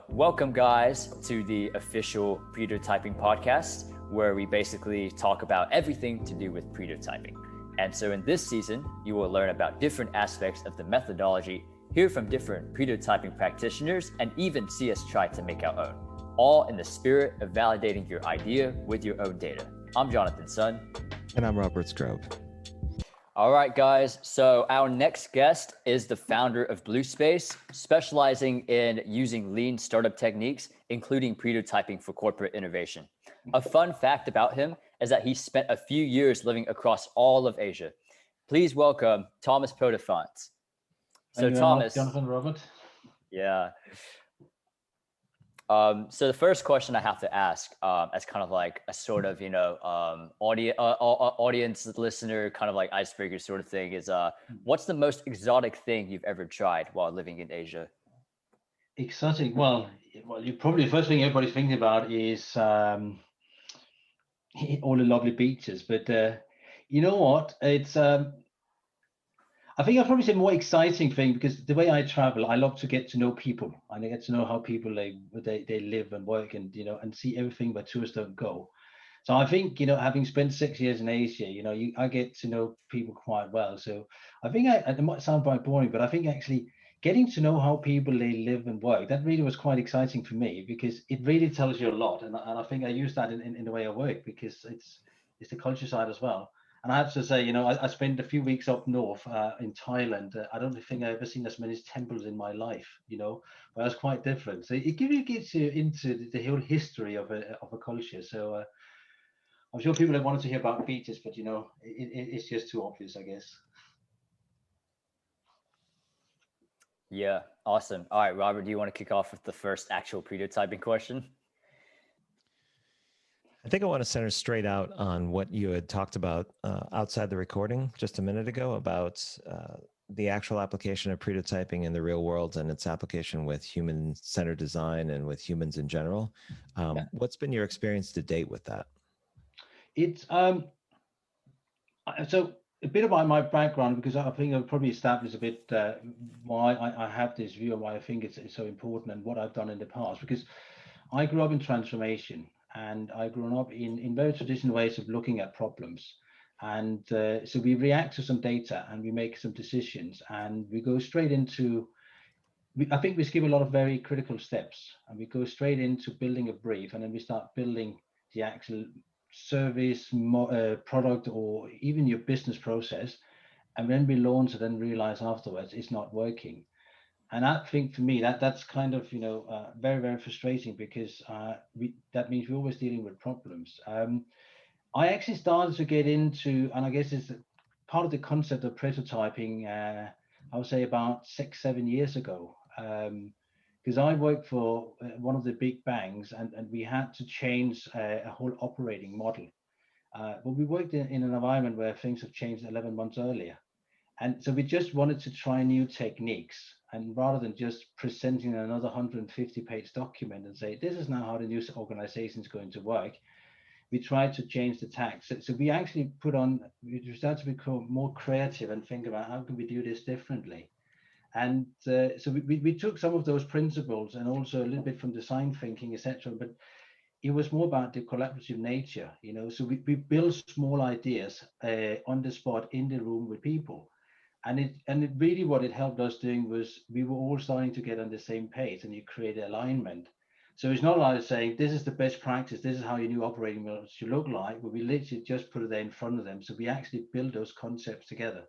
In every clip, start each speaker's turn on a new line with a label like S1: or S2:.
S1: welcome guys to the official Pretotyping podcast, where we basically talk about everything to do with Pretotyping. And so in this season, you will learn about different aspects of the methodology, hear from different Pretotyping practitioners, and even see us try to make our own, all in the spirit of validating your idea with your own data. I'm Jonathan Sun.
S2: And I'm Robert Scrobe.
S1: All right, guys. So our next guest is the founder of Blue Spaze, specializing in using lean startup techniques, including Pretotyping for corporate innovation. A fun fact about him is that he spent a few years living across all of Asia. Please welcome Thomas Poedenphant.
S3: So Thomas, Jonathan, Robert.
S1: Yeah. So the first question I have to ask, as kind of like a sort of, audience listener, kind of like icebreaker sort of thing is, what's the most exotic thing you've ever tried while living in Asia?
S3: Exotic? Well, you probably the first thing everybody's thinking about is all the lovely beaches. But you know what? It's I think I'd probably say more exciting thing, because the way I travel, I love to get to know people, and I get to know how people they live and work, and and see everything where tourists don't go. So I think having spent 6 years in Asia, I get to know people quite well. So I think it might sound quite boring, but I think actually getting to know how people they live and work, that really was quite exciting for me, because it really tells you a lot. And I think I use that in the way I work, because it's the culture side as well. And I have to say, I spent a few weeks up north in Thailand. I don't think I've ever seen as many temples in my life, but it's quite different. So it gets you into the whole history of a culture. So I'm sure people have wanted to hear about beaches, but it's just too obvious, I guess.
S1: Yeah, awesome. All right, Robert, do you want to kick off with the first actual Pretotyping question?
S2: I think I want to center straight out on what you had talked about outside the recording just a minute ago about the actual application of Pretotyping in the real world and its application with human-centered design and with humans in general. What's been your experience to date with that?
S3: It's so a bit about my background, because I think I'll probably establish a bit why I have this view and why I think it's so important, and what I've done in the past. Because I grew up in transformation, and I grew up in very traditional ways of looking at problems. And so we react to some data and we make some decisions, and we go straight into, I think we skip a lot of very critical steps, and we go straight into building a brief, and then we start building the actual service, product, or even your business process. And when we launch it and realize afterwards it's not working. And I think for me that's kind of very, very frustrating, because that means we're always dealing with problems. I actually started to get into, and I guess it's part of the concept of prototyping, I would say about 6-7 years ago, because I worked for one of the big banks, and we had to change a whole operating model. But we worked in an environment where things have changed 11 months earlier. And so we just wanted to try new techniques. And rather than just presenting another 150-page document and say, this is now how the new organization is going to work, we tried to change the tack. So we actually we started to become more creative and think about how can we do this differently. And so we took some of those principles, and also a little bit from design thinking, etc. But it was more about the collaborative nature, So we built small ideas on the spot in the room with people. And it really, what it helped us doing was we were all starting to get on the same page, and you create alignment. So it's not like saying, this is the best practice, this is how your new operating model should look like, but we literally just put it there in front of them. So we actually build those concepts together.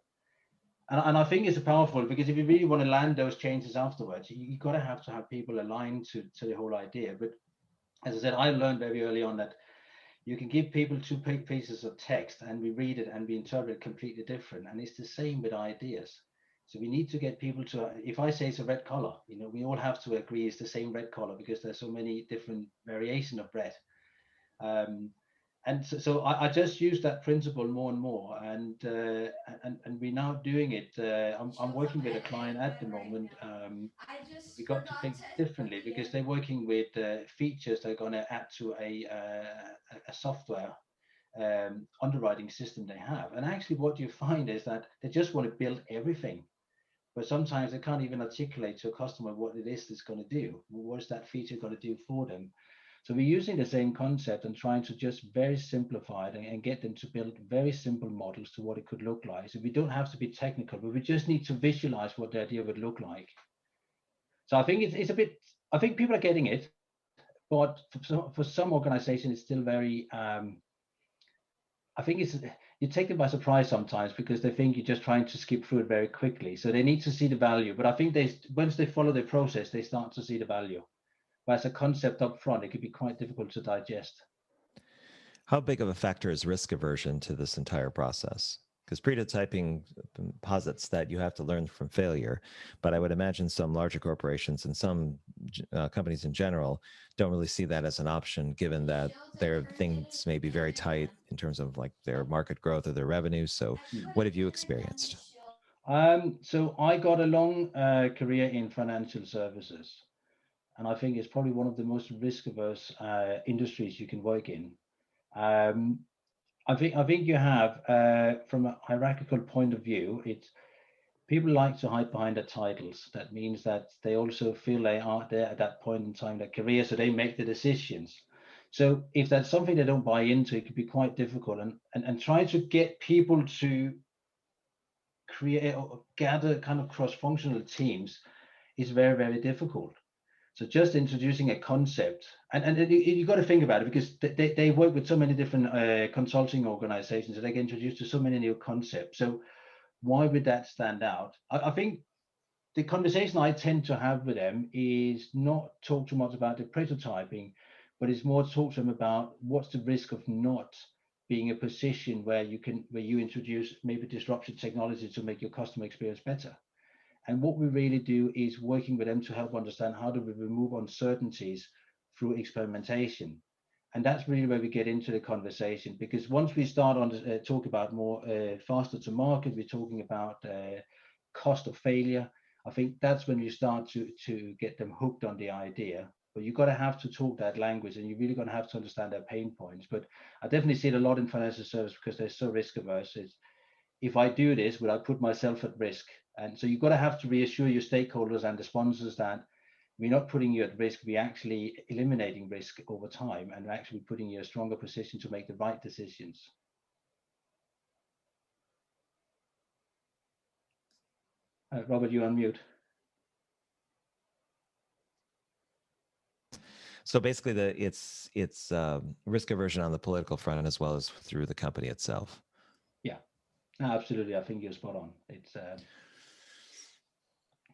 S3: And I think it's powerful, because if you really want to land those changes afterwards, you've got to have people aligned to the whole idea. But as I said, I learned very early on that you can give people two pieces of text, and we read it and we interpret it completely different. And it's the same with ideas. So we need to get people to, if I say it's a red color, we all have to agree it's the same red color, because there's so many different variations of red. And so I just use that principle more and more, and we're now doing it. I'm working with a client at the moment. We got to think differently, because they're working with features they're going to add to a software underwriting system they have. And actually what you find is that they just want to build everything, but sometimes they can't even articulate to a customer what it is it's going to do. What is that feature going to do for them? So we're using the same concept and trying to just very simplify it and get them to build very simple models to what it could look like. So we don't have to be technical, but we just need to visualize what the idea would look like. So I think it's a bit, I think people are getting it, but for some organizations, it's still very, I think it's, you take them by surprise sometimes because they think you're just trying to skip through it very quickly. So they need to see the value. But I think once they follow the process, they start to see the value. But as a concept up front, it could be quite difficult to digest.
S2: How big of a factor is risk aversion to this entire process? Because prototyping posits that you have to learn from failure, but I would imagine some larger corporations and some companies in general don't really see that as an option, given that their things may be very tight in terms of like their market growth or their revenue. So what have you experienced?
S3: So I got a long career in financial services, and I think it's probably one of the most risk-averse industries you can work in. Um, I think you have, from a hierarchical point of view, it's people like to hide behind their titles. That means that they also feel they are there at that point in time in their career, so they make the decisions. So if that's something they don't buy into, it can be quite difficult. And trying to get people to create or gather kind of cross-functional teams is very, very difficult. So just introducing a concept, and you got to think about it because they work with so many different consulting organizations and they get introduced to so many new concepts. So why would that stand out? I think the conversation I tend to have with them is not talk too much about the prototyping, but it's more talk to them about what's the risk of not being a position where you introduce maybe disruptive technology to make your customer experience better. And what we really do is working with them to help understand how do we remove uncertainties through experimentation. And that's really where we get into the conversation because once we start on talk about more faster to market, we're talking about cost of failure. I think that's when you start to get them hooked on the idea. But you've got to have to talk that language and you're really going to have to understand their pain points. But I definitely see it a lot in financial service because they're so risk averse. It's, if I do this, will I put myself at risk? And so you've got to have to reassure your stakeholders and the sponsors that we're not putting you at risk, we're actually eliminating risk over time and actually putting you in a stronger position to make the right decisions. Robert, you unmute.
S2: So basically, it's risk aversion on the political front as well as through the company itself.
S3: Yeah, absolutely. I think you're spot on. It's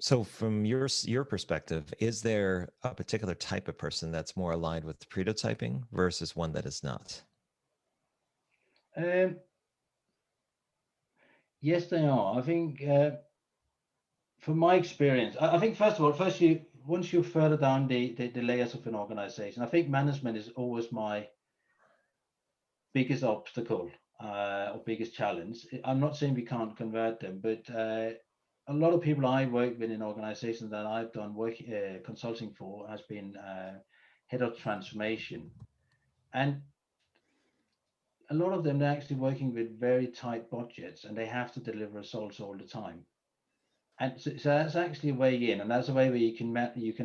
S2: so from your perspective, is there a particular type of person that's more aligned with prototyping versus one that is not?
S3: Yes, they are. I think from my experience, I think first of all, once you're further down the layers of an organization, I think management is always my biggest obstacle or biggest challenge. I'm not saying we can't convert them, but a lot of people I work with in organizations that I've done work consulting for has been head of transformation, and a lot of them they're actually working with very tight budgets, and they have to deliver results all the time. And so that's actually a way in, and that's a way where you can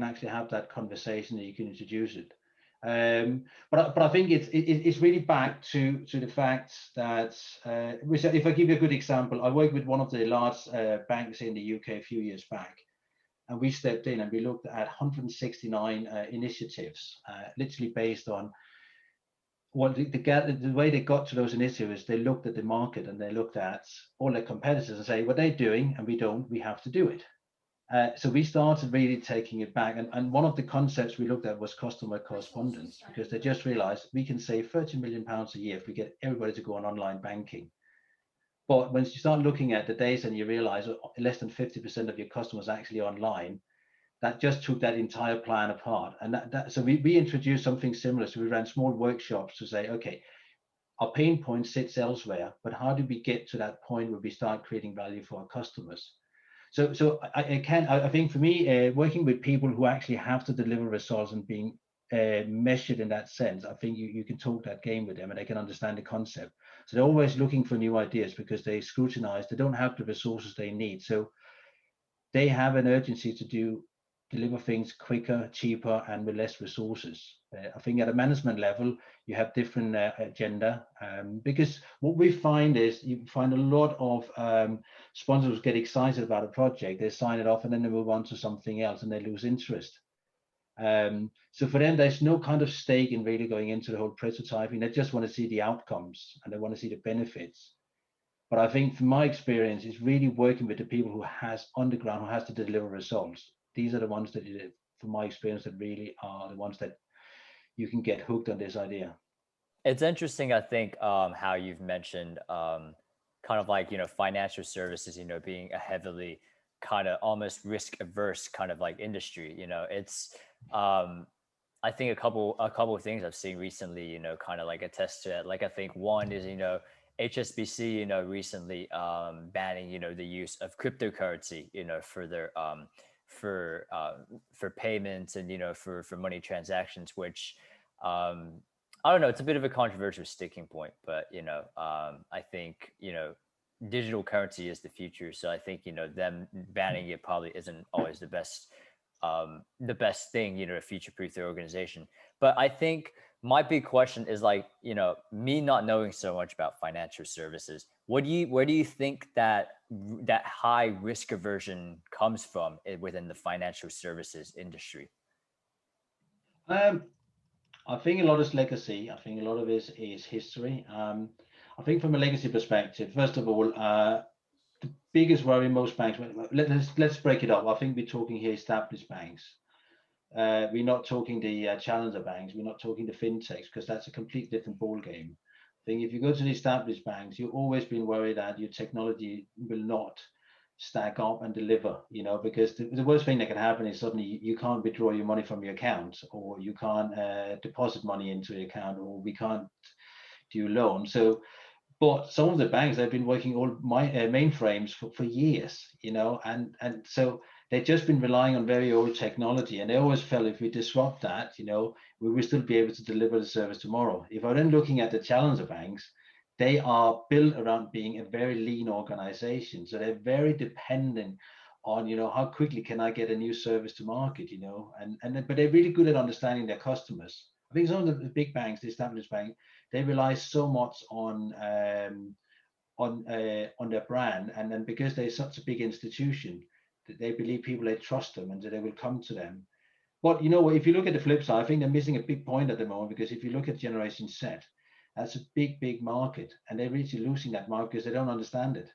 S3: actually have that conversation and you can introduce it. But I think it's really back to the fact that if I give you a good example, I worked with one of the large banks in the UK a few years back, and we stepped in and we looked at 169 initiatives, literally based on the way they got to those initiatives. They looked at the market and they looked at all their competitors and say what they're doing and we don't, we have to do it. So we started really taking it back. And one of the concepts we looked at was customer correspondence, because they just realized we can save £30 million a year if we get everybody to go on online banking. But once you start looking at the data and you realize less than 50% of your customers are actually online, that just took that entire plan apart. And so we introduced something similar. So we ran small workshops to say, okay, our pain point sits elsewhere, but how do we get to that point where we start creating value for our customers? So I think for me, working with people who actually have to deliver results and being measured in that sense, I think you can talk that game with them and they can understand the concept. So they're always looking for new ideas because they scrutinize, they don't have the resources they need. So they have an urgency to deliver things quicker, cheaper, and with less resources. I think at a management level, you have different agenda, because what we find is you find a lot of sponsors get excited about a project, they sign it off, and then they move on to something else, and they lose interest. So for them, there's no kind of stake in really going into the whole prototyping. They just want to see the outcomes and they want to see the benefits. But I think from my experience, it's really working with the people who has on the ground, who has to deliver results. These are the ones that, from my experience, that really are the ones that you can get hooked on this idea.
S1: It's interesting, I think, how you've mentioned kind of like, financial services, being a heavily kind of almost risk averse kind of like industry. It's I think a couple of things I've seen recently, kind of like attest to it. Like I think one is, HSBC, recently banning, the use of cryptocurrency, for their for payments and for money transactions, which I don't know, it's a bit of a controversial sticking point, but I think digital currency is the future. So I think them banning it probably isn't always the best thing, to future-proof their organization. But I think my big question is like, me not knowing so much about financial services, where do you think that high risk aversion comes from within the financial services industry?
S3: I think a lot is legacy. I think a lot of it is history. I think from a legacy perspective, first of all, the biggest worry in most banks, let's break it up. I think we're talking here established banks. We're not talking the challenger banks. We're not talking the fintechs, because that's a completely different ball game. I think if you go to the established banks, you've always been worried that your technology will not stack up and deliver, because the worst thing that can happen is suddenly you can't withdraw your money from your account, or you can't deposit money into your account, or we can't do loans. So, but some of the banks, they've been working all my mainframes for years, and so they've just been relying on very old technology, and they always felt if we disrupt that, we will still be able to deliver the service tomorrow. If I'm then looking at the challenger banks, they are built around being a very lean organization, so they're very dependent on how quickly can I get a new service to market, but they're really good at understanding their customers. I think some of the big banks, the established bank, they rely so much on their brand, and then because they're such a big institution, that they believe people, they trust them, and that they will come to them. But if you look at the flip side, I think they're missing a big point at the moment, because if you look at Generation Z, that's a big market, and they're really losing that market because they don't understand it.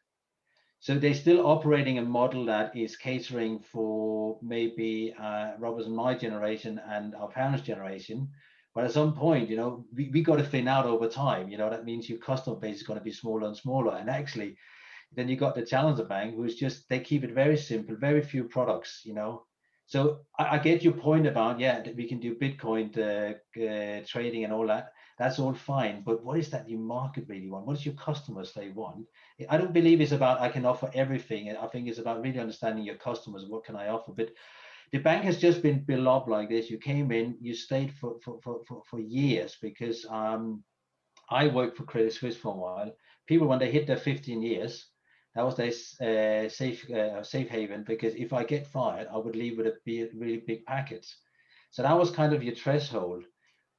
S3: So they're still operating a model that is catering for maybe Robert's and my generation and our parents' generation. But at some point, we got to thin out over time. That means your customer base is going to be smaller and smaller. And actually, then you got the challenger bank, who's just, they keep it very simple, very few products, So I get your point about, that we can do Bitcoin trading and all that. That's all fine. But what is that your market really want? What is your customers they want? I don't believe it's about I can offer everything. I think it's about really understanding your customers. What can I offer? But the bank has just been built up like this. You came in, you stayed for years, because I worked for Credit Suisse for a while. People, when they hit their 15 years, that was their safe haven, because if I get fired, I would leave with a really big package. So that was kind of your threshold.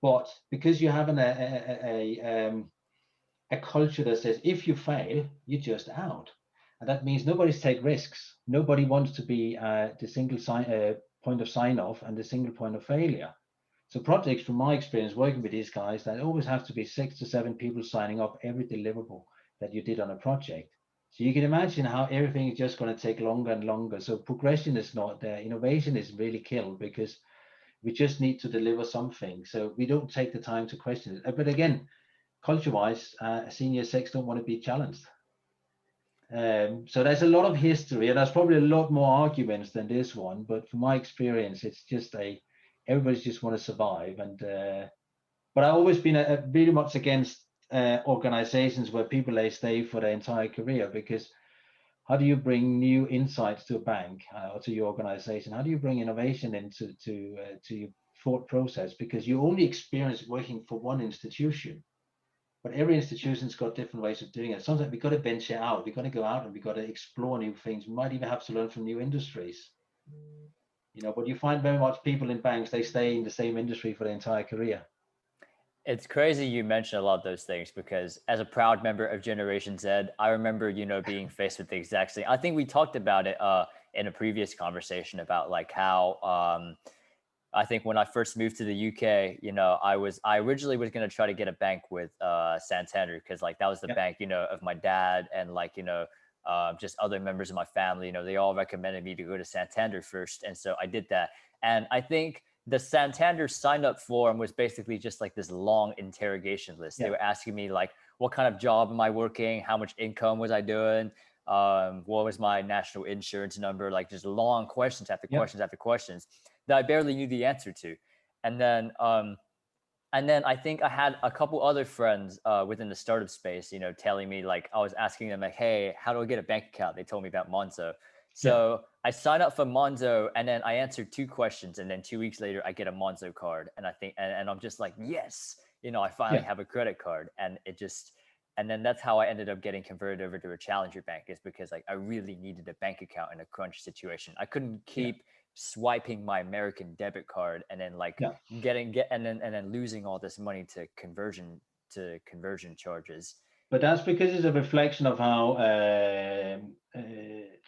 S3: But because you have a culture that says if you fail, you're just out, and that means nobody's take risks. Nobody wants to be the single point of sign off and the single point of failure. So projects, from my experience working with these guys, that always have to be 6 to 7 people signing off every deliverable that you did on a project. So you can imagine how everything is just going to take longer and longer. So progression is not there. Innovation is really killed, because we just need to deliver something. So we don't take the time to question it. But again, culture-wise, senior execs don't want to be challenged. So there's a lot of history, and there's probably a lot more arguments than this one. But from my experience, it's just everybody's just want to survive. And but I've always been really much against organizations where people, they stay for their entire career, because how do you bring new insights to a bank or to your organization? How do you bring innovation into your thought process? Because you only experience working for one institution. But every institution's got different ways of doing it. Sometimes we've got to venture out. We've got to go out and we've got to explore new things. We might even have to learn from new industries. But you find very much people in banks, they stay in the same industry for their entire career.
S1: It's crazy you mention a lot of those things, because as a proud member of Generation Z, I remember, being faced with the exact same. I think we talked about it in a previous conversation about like how I think when I first moved to the UK, I originally was going to try to get a bank with Santander, because like that was the bank, of my dad, and like, just other members of my family, they all recommended me to go to Santander first. And so I did that. And I think the Santander sign up form was basically just like this long interrogation list. They were asking me like, what kind of job am I working? How much income was I doing? What was my national insurance number? Like just long questions after questions after questions that I barely knew the answer to. And then I think I had a couple other friends within the startup space, telling me, like, I was asking them like, hey, how do I get a bank account? They told me about Monzo. So I signed up for Monzo, and then I answered 2 questions, and then 2 weeks later I get a Monzo card, and I think, and I'm just like, yes, I finally have a credit card. And and then that's how I ended up getting converted over to a challenger bank, is because like I really needed a bank account in a crunch situation. I couldn't keep swiping my American debit card and then like and then losing all this money to conversion charges.
S3: But that's because it's a reflection of how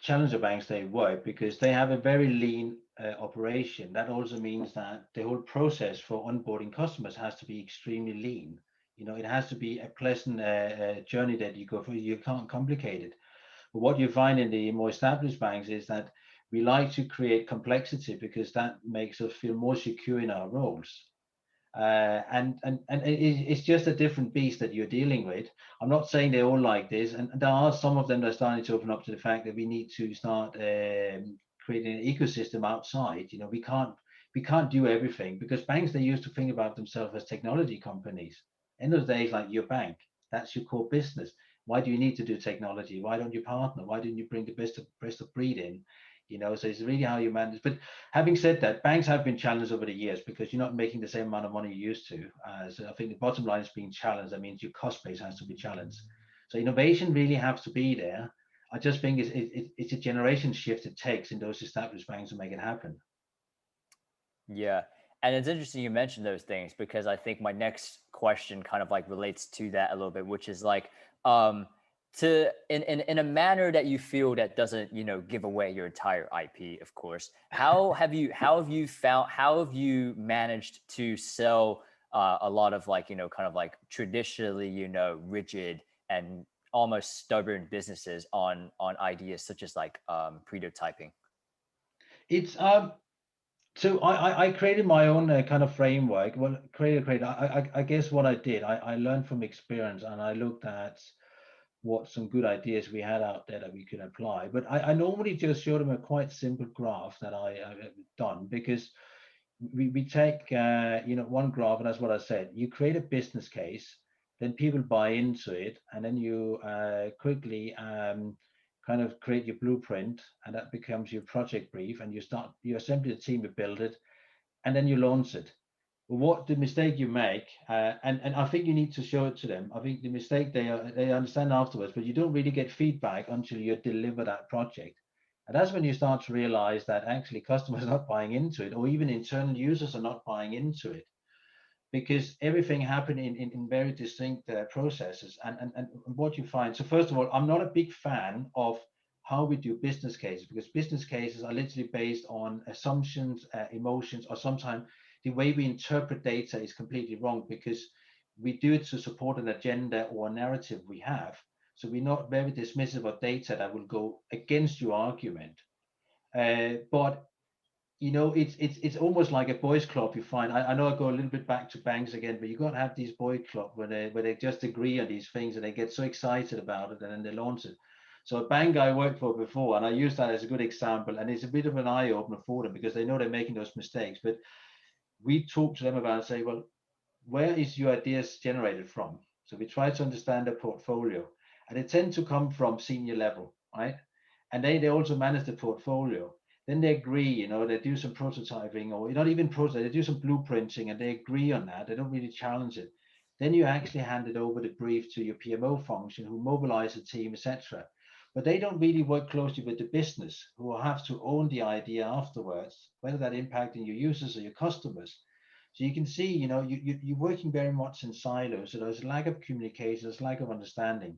S3: challenger banks they work, because they have a very lean operation. That also means that the whole process for onboarding customers has to be extremely lean. It has to be a pleasant journey that you go through. You can't complicate it. But what you find in the more established banks is that we like to create complexity because that makes us feel more secure in our roles. And it's just a different beast that you're dealing with. I'm not saying they're all like this, and there are some of them that are starting to open up to the fact that we need to start creating an ecosystem outside. We can't do everything, because banks, they used to think about themselves as technology companies. End of the day, it's like your bank, that's your core business. Why do you need to do technology? Why don't you partner? Why don't you bring the best of breed in? So it's really how you manage. But having said that, banks have been challenged over the years because you're not making the same amount of money you used to. So I think the bottom line is being challenged. That means your cost base has to be challenged. So innovation really has to be there. I just think it's a generation shift it takes in those established banks to make it happen.
S1: Yeah. And it's interesting you mentioned those things, because I think my next question kind of like relates to that a little bit, which is like, to in a manner that you feel that doesn't give away your entire IP, of course. How have you managed to sell a lot of like kind of like traditionally rigid and almost stubborn businesses on ideas such as like prototyping?
S3: It's so I created my own kind of framework. Well, created. I guess what I did, I learned from experience, and I looked at what some good ideas we had out there that we could apply. But I normally just show them a quite simple graph that I've done, because we take one graph, and that's what I said. You create a business case, then people buy into it, and then you quickly kind of create your blueprint, and that becomes your project brief, and you assemble the team, you build it, and then you launch it. What the mistake you make, and I think you need to show it to them. I think the mistake they understand afterwards, but you don't really get feedback until you deliver that project. And that's when you start to realize that actually customers are not buying into it, or even internal users are not buying into it, because everything happened in very distinct processes. And what you find, so first of all, I'm not a big fan of how we do business cases, because business cases are literally based on assumptions, emotions, or sometimes the way we interpret data is completely wrong, because we do it to support an agenda or a narrative we have. So we're not very dismissive of data that will go against your argument. But it's almost like a boys' club. You find, I know I go a little bit back to banks again, but you got to have these boy club where they just agree on these things and they get so excited about it and then they launch it. So a bank I worked for before, and I use that as a good example, and it's a bit of an eye opener for them because they know they're making those mistakes. But we talk to them about and say, well, where is your ideas generated from? So we try to understand their portfolio, and they tend to come from senior level, right? And they also manage the portfolio. Then they agree, they do some prototyping, or not even prototype, they do some blueprinting, and they agree on that. They don't really challenge it. Then you actually hand it over the brief to your PMO function, who mobilize a team, etc. But they don't really work closely with the business, who will have to own the idea afterwards, whether that impacting your users or your customers. So you can see, you're working very much in silos. So there's a lack of communication, there's lack of understanding.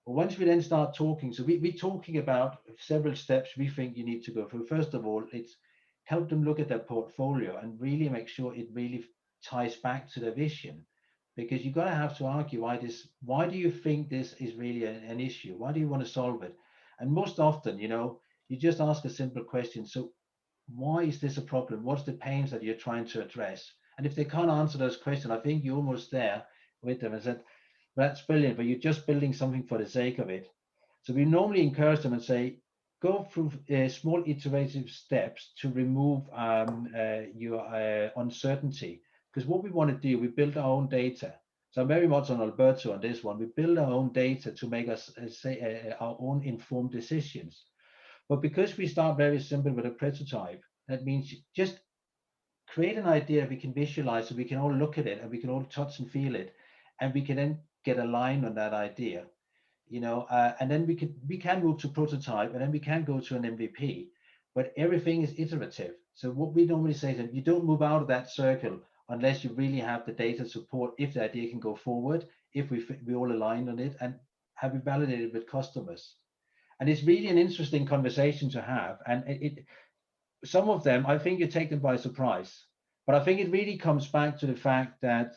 S3: But once we then start talking, so we're talking about several steps we think you need to go through. First of all, it's help them look at their portfolio and really make sure it really ties back to their vision. Because you're going to have to argue why do you think this is really an issue? Why do you want to solve it? And most often, you just ask a simple question. So why is this a problem? What's the pains that you're trying to address? And if they can't answer those questions, I think you're almost there with them and said, well, that's brilliant, but you're just building something for the sake of it. So we normally encourage them and say, go through small iterative steps to remove your uncertainty. Because what we want to do, we build our own data. So I'm very much on Alberto on this one. We build our own data to make us say our own informed decisions. But because we start very simple with a prototype, that means just create an idea we can visualize, so we can all look at it and we can all touch and feel it, and we can then get aligned on that idea, and then we can move to prototype, and then we can go to an MVP. But everything is iterative. So what we normally say is that you don't move out of that circle unless you really have the data support, if the idea can go forward, if we all aligned on it, and have it validated with customers. And it's really an interesting conversation to have. And some of them, I think you take them by surprise. But I think it really comes back to the fact that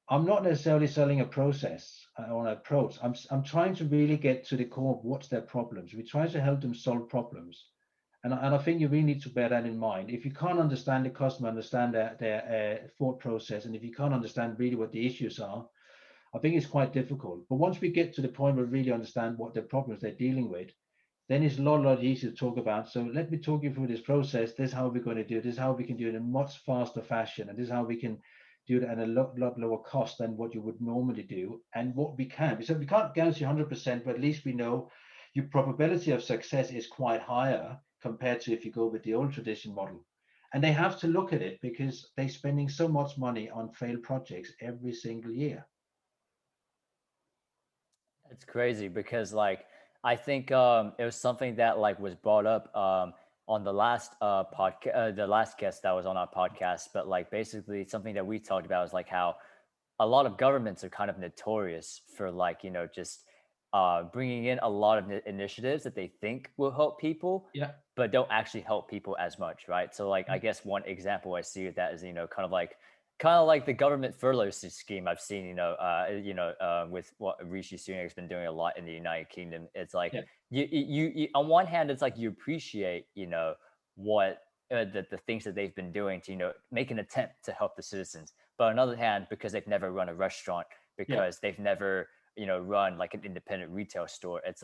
S3: I'm not necessarily selling a process or an approach. I'm trying to really get to the core of what's their problems. We try to help them solve problems. And I think you really need to bear that in mind. If you can't understand the customer, understand their thought process, and if you can't understand really what the issues are, I think it's quite difficult. But once we get to the point where we really understand what the problems they're dealing with, then it's a lot easier to talk about. So let me talk you through this process. This is how we're going to do it. This is how we can do it in a much faster fashion. And this is how we can do it at a lot lower cost than what you would normally do. And what we can. So we can't guarantee 100%, but at least we know your probability of success is quite higher compared to if you go with the old tradition model. And they have to look at it because they're spending so much money on failed projects every single year.
S1: It's crazy because I think it was something that was brought up on the last podcast, the last guest that was on our podcast. But basically something that we talked about is how a lot of governments are kind of notorious for just bringing in a lot of initiatives that they think will help people,
S3: yeah,
S1: but don't actually help people as much, right? So I guess one example I see of that is kind of like the government furlough scheme I've seen, with what Rishi Sunak has been doing a lot in the United Kingdom. It's
S3: yeah,
S1: you on one hand, it's you appreciate, what the things that they've been doing to, make an attempt to help the citizens. But on the other hand, because they've never run a restaurant, because they've never, run an independent retail store, it's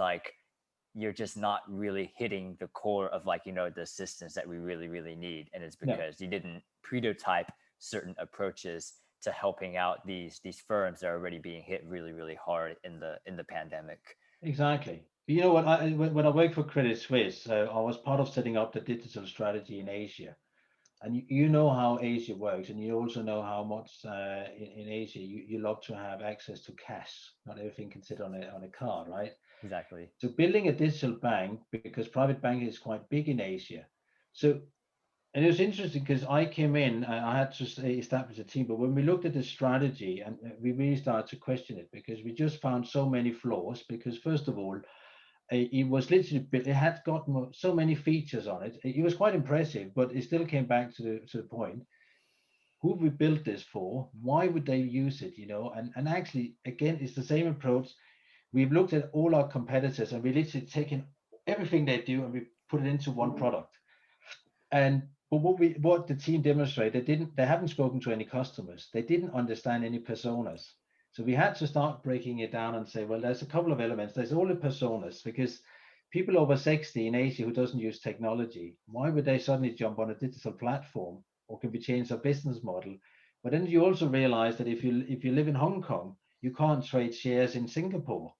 S1: you're just not really hitting the core of the assistance that we really, really need. And it's because you didn't prototype certain approaches to helping out these firms that are already being hit really, really hard in the pandemic.
S3: Exactly. You know what? When I worked for Credit Suisse, I was part of setting up the digital strategy in Asia. And you know how Asia works, and you also know how much in Asia you love to have access to cash. Not everything can sit on a card, right?
S1: Exactly.
S3: So building a digital bank, because private banking is quite big in Asia. So, and it was interesting because I came in, I had to establish a team, but when we looked at the strategy, and we really started to question it, because we just found so many flaws. Because first of all, it was literally built, it had got so many features on it. It was quite impressive, but it still came back to the point. Who we built this for? Why would they use it? And actually, again, it's the same approach. We've looked at all our competitors, and we literally taken everything they do and we put it into one product. And but what the team demonstrated, they haven't spoken to any customers. They didn't understand any personas. So we had to start breaking it down and say, well, there's a couple of elements. There's all the personas, because people over 60 in Asia who doesn't use technology, why would they suddenly jump on a digital platform? Or can we change our business model? But then you also realize that if you live in Hong Kong, you can't trade shares in Singapore.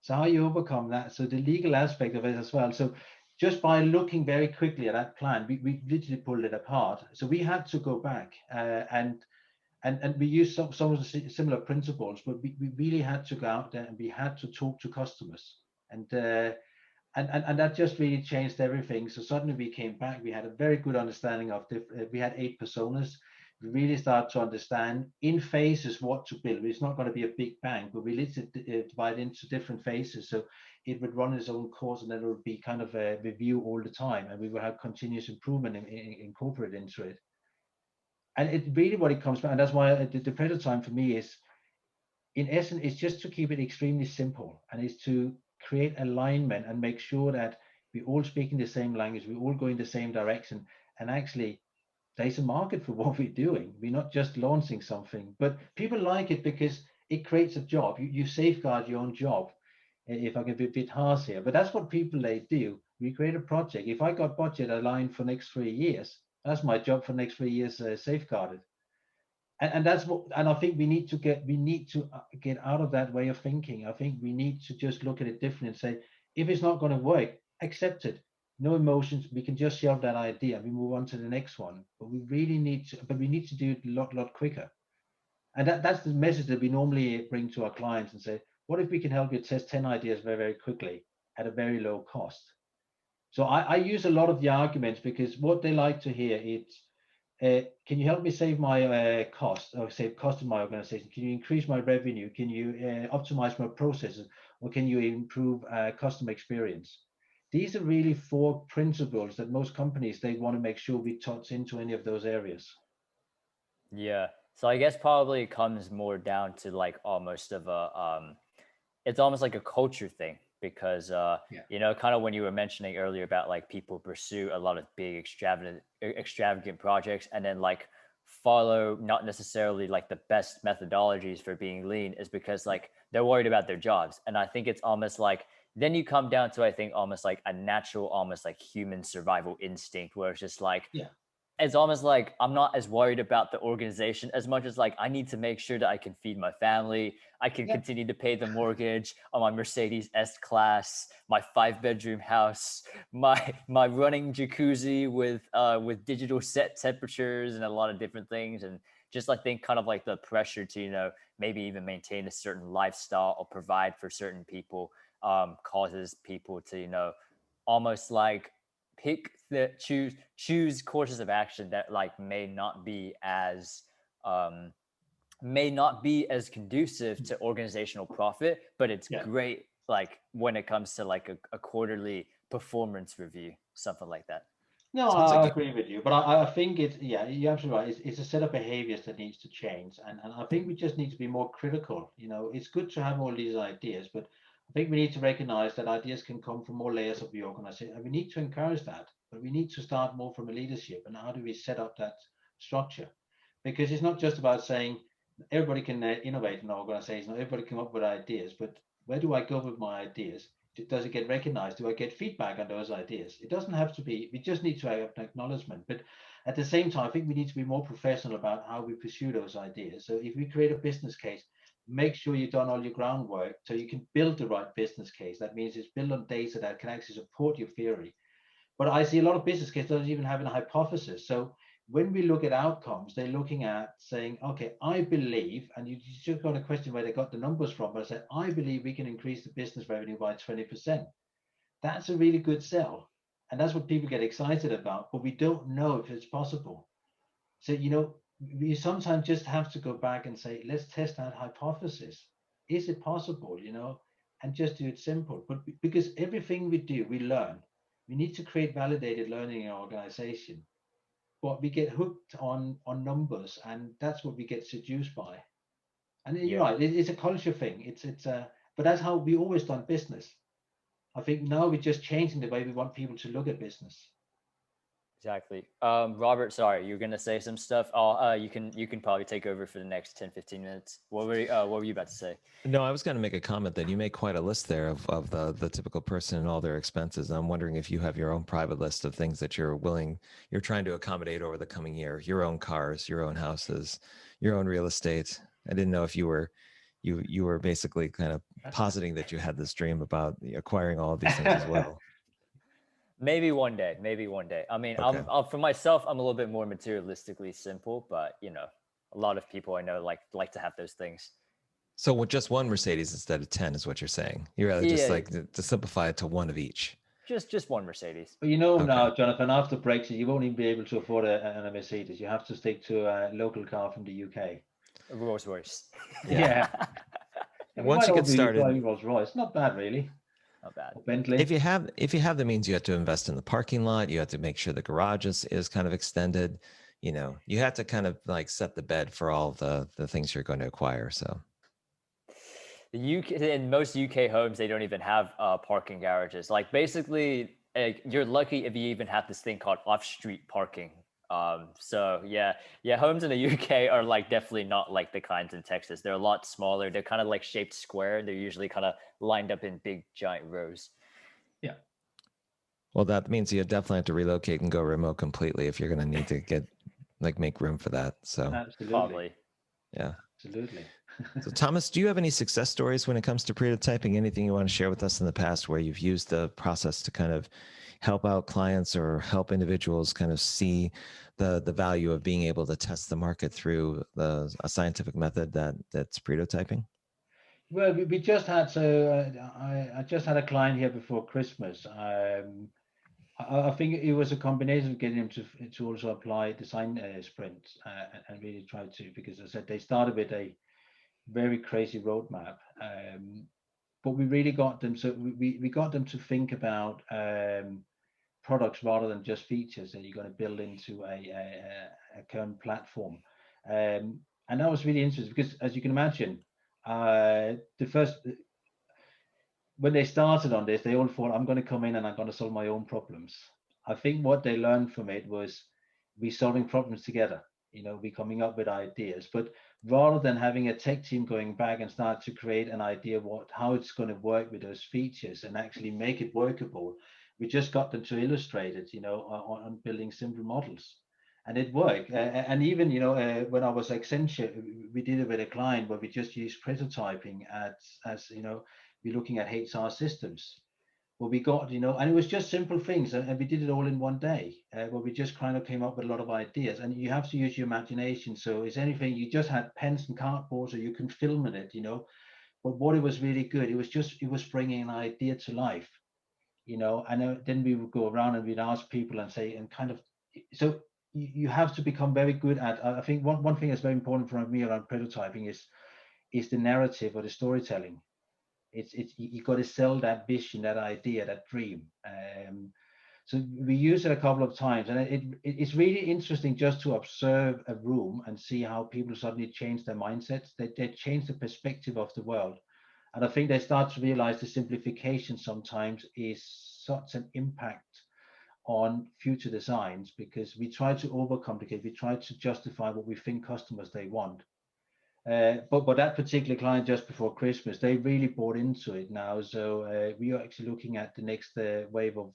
S3: So how you overcome that? So the legal aspect of it as well. So just by looking very quickly at that plan, we literally pulled it apart. So we had to go back and And we used some of the similar principles, but we really had to go out there and we had to talk to customers. And and that just really changed everything. So suddenly we came back, we had a very good understanding of we had 8 personas. We really started to understand in phases what to build. It's not going to be a big bang, but we literally divide into different phases. So it would run its own course, and then it would be kind of a review all the time, and we would have continuous improvement incorporated into it. And it really what it comes back, and that's why the prototype for me is, in essence, it's just to keep it extremely simple, and it's to create alignment and make sure that we all speaking the same language, we all go in the same direction, and actually there's a market for what we're doing. We're not just launching something, but people like it because it creates a job. You safeguard your own job. If I can be a bit harsh here, but that's what people they do. We create a project. If I got budget aligned for next 3 years, that's my job for next 3 years, safeguarded. And that's what, and I think we need to get out of that way of thinking. I think we need to just look at it differently and say, if it's not going to work, accept it. No emotions. We can just shelve that idea and we move on to the next one. But we really need to, but we need to do it a lot quicker. And that's the message that we normally bring to our clients and say, what if we can help you test 10 ideas very quickly at a very low cost? So I use a lot of the arguments because what they like to hear is, can you help me save my cost or save cost in my organization? Can you increase my revenue? Can you optimize my processes? Or can you improve customer experience? These are really 4 principles that most companies, they want to make sure we touch into any of those areas.
S1: Yeah. So I guess probably it comes more down to like almost of a it's almost like a culture thing because you know, kind of when you were mentioning earlier about like people pursue a lot of big extravagant projects and then like follow not necessarily like the best methodologies for being lean is because like they're worried about their jobs. And I think it's almost like then you come down to I think almost like a natural almost like human survival instinct where it's just like
S3: Yeah.
S1: it's almost like I'm not as worried about the organization as much as like I need to make sure that I can feed my family. I can continue to pay the mortgage on my Mercedes S class, my 5-bedroom house, my running jacuzzi with digital set temperatures and a lot of different things. And just I think kind of like the pressure to, you know, maybe even maintain a certain lifestyle or provide for certain people causes people to, you know, almost like pick the choose courses of action that like um may not be as conducive to organizational profit, but it's
S3: Yeah.
S1: great like when it comes to like a quarterly performance review, something like that.
S3: No,
S2: Sounds
S3: I
S2: like
S3: agree with you, but I think yeah, you're absolutely right. It's a set of behaviors that needs to change, and I think we just need to be more critical. You know, it's good to have all these ideas, but I think we need to recognize that ideas can come from all layers of the organization, and we need to encourage that. But we need to start more from a leadership, and how do we set up that structure? Because it's not just about saying everybody can innovate in an organization, or everybody come up with ideas, but where do I go with my ideas? Does it get recognized? Do I get feedback on those ideas? It doesn't have to be, we just need to have an acknowledgement. But at the same time, I think we need to be more professional about how we pursue those ideas. So if we create a business case, make sure you've done all your groundwork so you can build the right business case. That means it's built on data that can actually support your theory. But I see a lot of business cases don't even have a hypothesis. So when we look at outcomes, they're looking at saying, okay, I believe, and you just got a question where they got the numbers from, but I said, I believe we can increase the business revenue by 20%. That's a really good sell. And that's what people get excited about, but we don't know if it's possible. So, you know, we sometimes just have to go back and say, let's test that hypothesis. Is it possible, you know, and just do it simple? But because everything we do, we learn. We need to create validated learning in our organization. But we get hooked on numbers, and that's what we get seduced by. And you're
S1: Yeah.
S3: right, it's a culture thing. But that's how we always done business. I think now we're just changing the way we want people to look at business.
S1: Exactly. Robert, sorry, you're gonna say some stuff. Oh, you can probably take over for the next 10-15 minutes. What were you about to say?
S2: No, I was going to make a comment that you make quite a list there of the typical person and all their expenses. I'm wondering if you have your own private list of things that you're trying to accommodate over the coming year, your own cars, your own houses, your own real estate. I didn't know if you were basically kind of positing that you had this dream about acquiring all of these things as well.
S1: Maybe one day. I mean,
S2: Okay.
S1: for myself, I'm a little bit more materialistically simple, but you know. A lot of people I know like to have those things.
S2: So with just one Mercedes instead of 10 is what you're saying. You'd rather just
S1: Yeah,
S2: like to simplify it to one of each.
S1: just one Mercedes.
S3: But you know
S2: Okay.
S3: now, Jonathan, after Brexit, you won't even be able to afford a Mercedes. You have to stick to a local car from the UK.
S1: Rolls Royce.
S3: Yeah. And we
S2: Once
S3: might
S2: you
S3: all
S2: get
S3: be
S2: started,
S3: driving Rolls Royce. Not bad, really.
S1: Not bad.
S3: Or Bentley.
S2: if you have the means, you have to invest in the parking lot. You have to make sure the garage is kind of extended. You know, you have to kind of like set the bed for all the things you're going to acquire. So
S1: The UK, in most UK homes, they don't even have parking garages. Like basically, you're lucky if you even have this thing called off-street parking. So yeah, homes in the UK are like definitely not like the kinds in Texas. They're a lot smaller. They're kind of like shaped square. They're usually kind of lined up in big giant rows.
S3: Yeah.
S2: well, that means you definitely have to relocate and go remote completely if you're going to need to make room for that. So
S3: Absolutely.
S1: Probably.
S2: yeah.
S3: Absolutely.
S2: So Thomas, do you have any success stories when it comes to prototyping? Anything you want to share with us in the past where you've used the process to kind of help out clients or help individuals kind of see the value of being able to test the market through a scientific method that's prototyping?
S3: Well, we just had I just had a client here before Christmas. I think it was a combination of getting him to also apply design sprints and really try to, because as I said, they started with a very crazy roadmap. But we really got them, so we got them to think about products rather than just features that you're going to build into a current platform. And that was really interesting because, as you can imagine, the first when they started on this, they all thought, I'm going to come in and I'm going to solve my own problems. I think what they learned from it was we solving problems together. You know, we coming up with ideas, but rather than having a tech team going back and start to create an idea how it's going to work with those features and actually make it workable, we just got them to illustrate it, on building simple models, and it worked. And even when I was Accenture, we did it with a client where we just used prototyping as we're looking at HR systems. Well, we got, and it was just simple things, and we did it all in one day, where we just kind of came up with a lot of ideas. And you have to use your imagination. So is anything, you just had pens and cardboard, so you can film in it, But what it was really good, it was bringing an idea to life, and then we would go around and we'd ask people and say, and kind of, so you have to become very good at, I think one thing that's very important for me around prototyping is the narrative or the storytelling. It's you got to sell that vision, that idea, that dream. So we use it a couple of times, and it's really interesting just to observe a room and see how people suddenly change their mindsets. They change the perspective of the world, and I think they start to realize the simplification sometimes is such an impact on future designs, because we try to overcomplicate, we try to justify what we think customers they want. But that particular client just before Christmas, they really bought into it now. So we are actually looking at the next wave of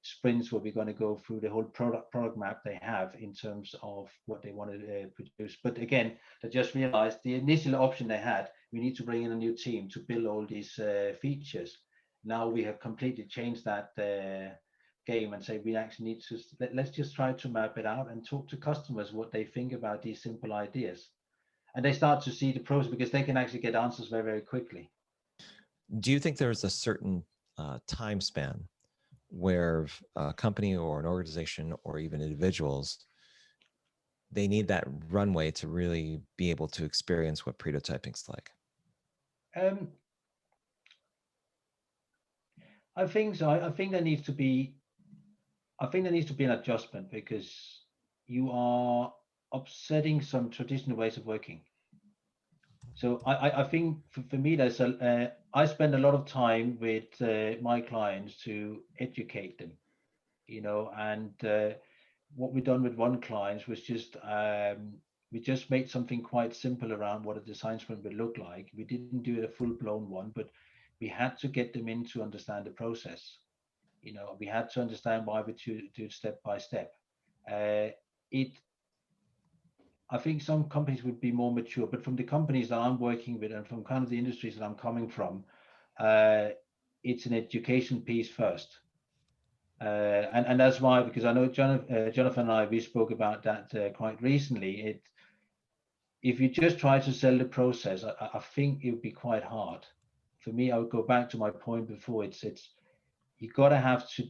S3: sprints where we're going to go through the whole product map they have in terms of what they want to produce. But again, they just realized the initial option they had, we need to bring in a new team to build all these features. Now we have completely changed that game and say we actually need to, let's just try to map it out and talk to customers what they think about these simple ideas. And they start to see the pros because they can actually get answers very, very quickly.
S2: Do you think there's a certain time span where a company or an organization or even individuals, they need that runway to really be able to experience what prototyping's like?
S3: I think so. I think there needs to be an adjustment, because you are upsetting some traditional ways of working. So I think for me, I spend a lot of time with my clients to educate them, and what we've done with one client was just we just made something quite simple around what a design sprint would look like. We didn't do a full-blown one, but we had to get them in to understand the process. We had to understand why we do step by step. It I think some companies would be more mature, but from the companies that I'm working with and from kind of the industries that I'm coming from, it's an education piece first. And that's why, because I know Jonathan and I, we spoke about that quite recently. if you just try to sell the process, I think it would be quite hard. For me, I would go back to my point before. It's you gotta have to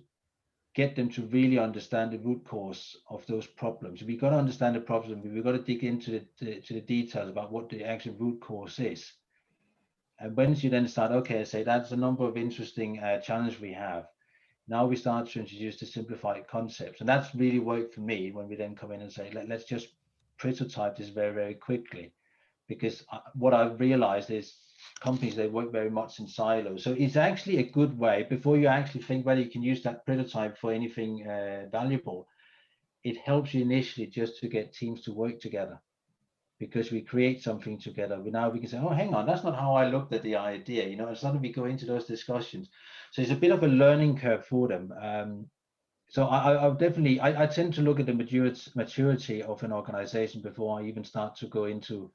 S3: get them to really understand the root cause of those problems. We've got to understand the problem. We've got to dig into the details about what the actual root cause is. And once you then start, okay, say that's a number of interesting challenges we have. Now we start to introduce the simplified concepts. And that's really worked for me when we then come in and say, let's just prototype this very, very quickly. Because what I've realized is companies, they work very much in silos. So it's actually a good way, before you actually think whether you can use that prototype for anything valuable, it helps you initially just to get teams to work together. Because we create something together, we can say, oh, hang on, that's not how I looked at the idea. And suddenly we go into those discussions. So it's a bit of a learning curve for them. So I tend to look at the maturity of an organization before I even start to go into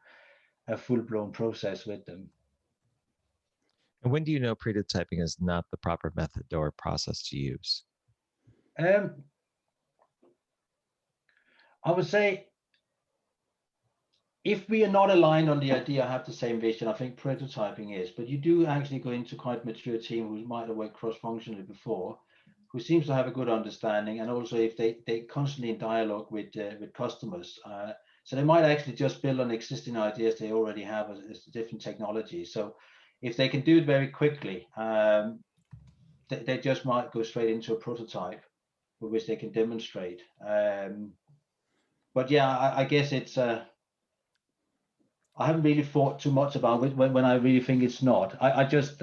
S3: a full-blown process with them.
S2: And when do you know prototyping is not the proper method or process to use?
S3: I would say if we are not aligned on the idea, have the same vision, I think prototyping is. But you do actually go into quite a mature team who might have worked cross-functionally before, who seems to have a good understanding, and also if they constantly in dialogue with customers. So they might actually just build on existing ideas they already have as different technologies. So if they can do it very quickly, they just might go straight into a prototype with which they can demonstrate. But yeah, I guess it's I haven't really thought too much about it when I really think it's not. I just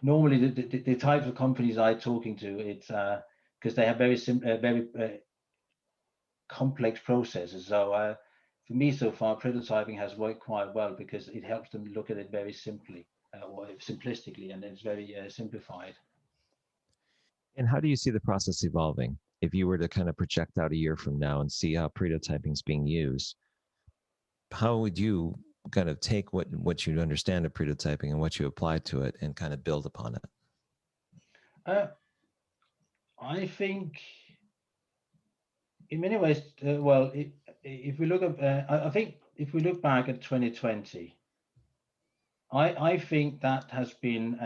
S3: normally the types of companies I'm talking to, it's because they have very simple, very complex processes. So for me so far, prototyping has worked quite well because it helps them look at it very simply or simplistically, and it's very simplified.
S2: And how do you see the process evolving? If you were to kind of project out a year from now and see how prototyping is being used, how would you kind of take what you understand of prototyping and what you apply to it and kind of build upon it?
S3: I think in many ways, well, if we look at, I think if we look back at 2020, I think that has been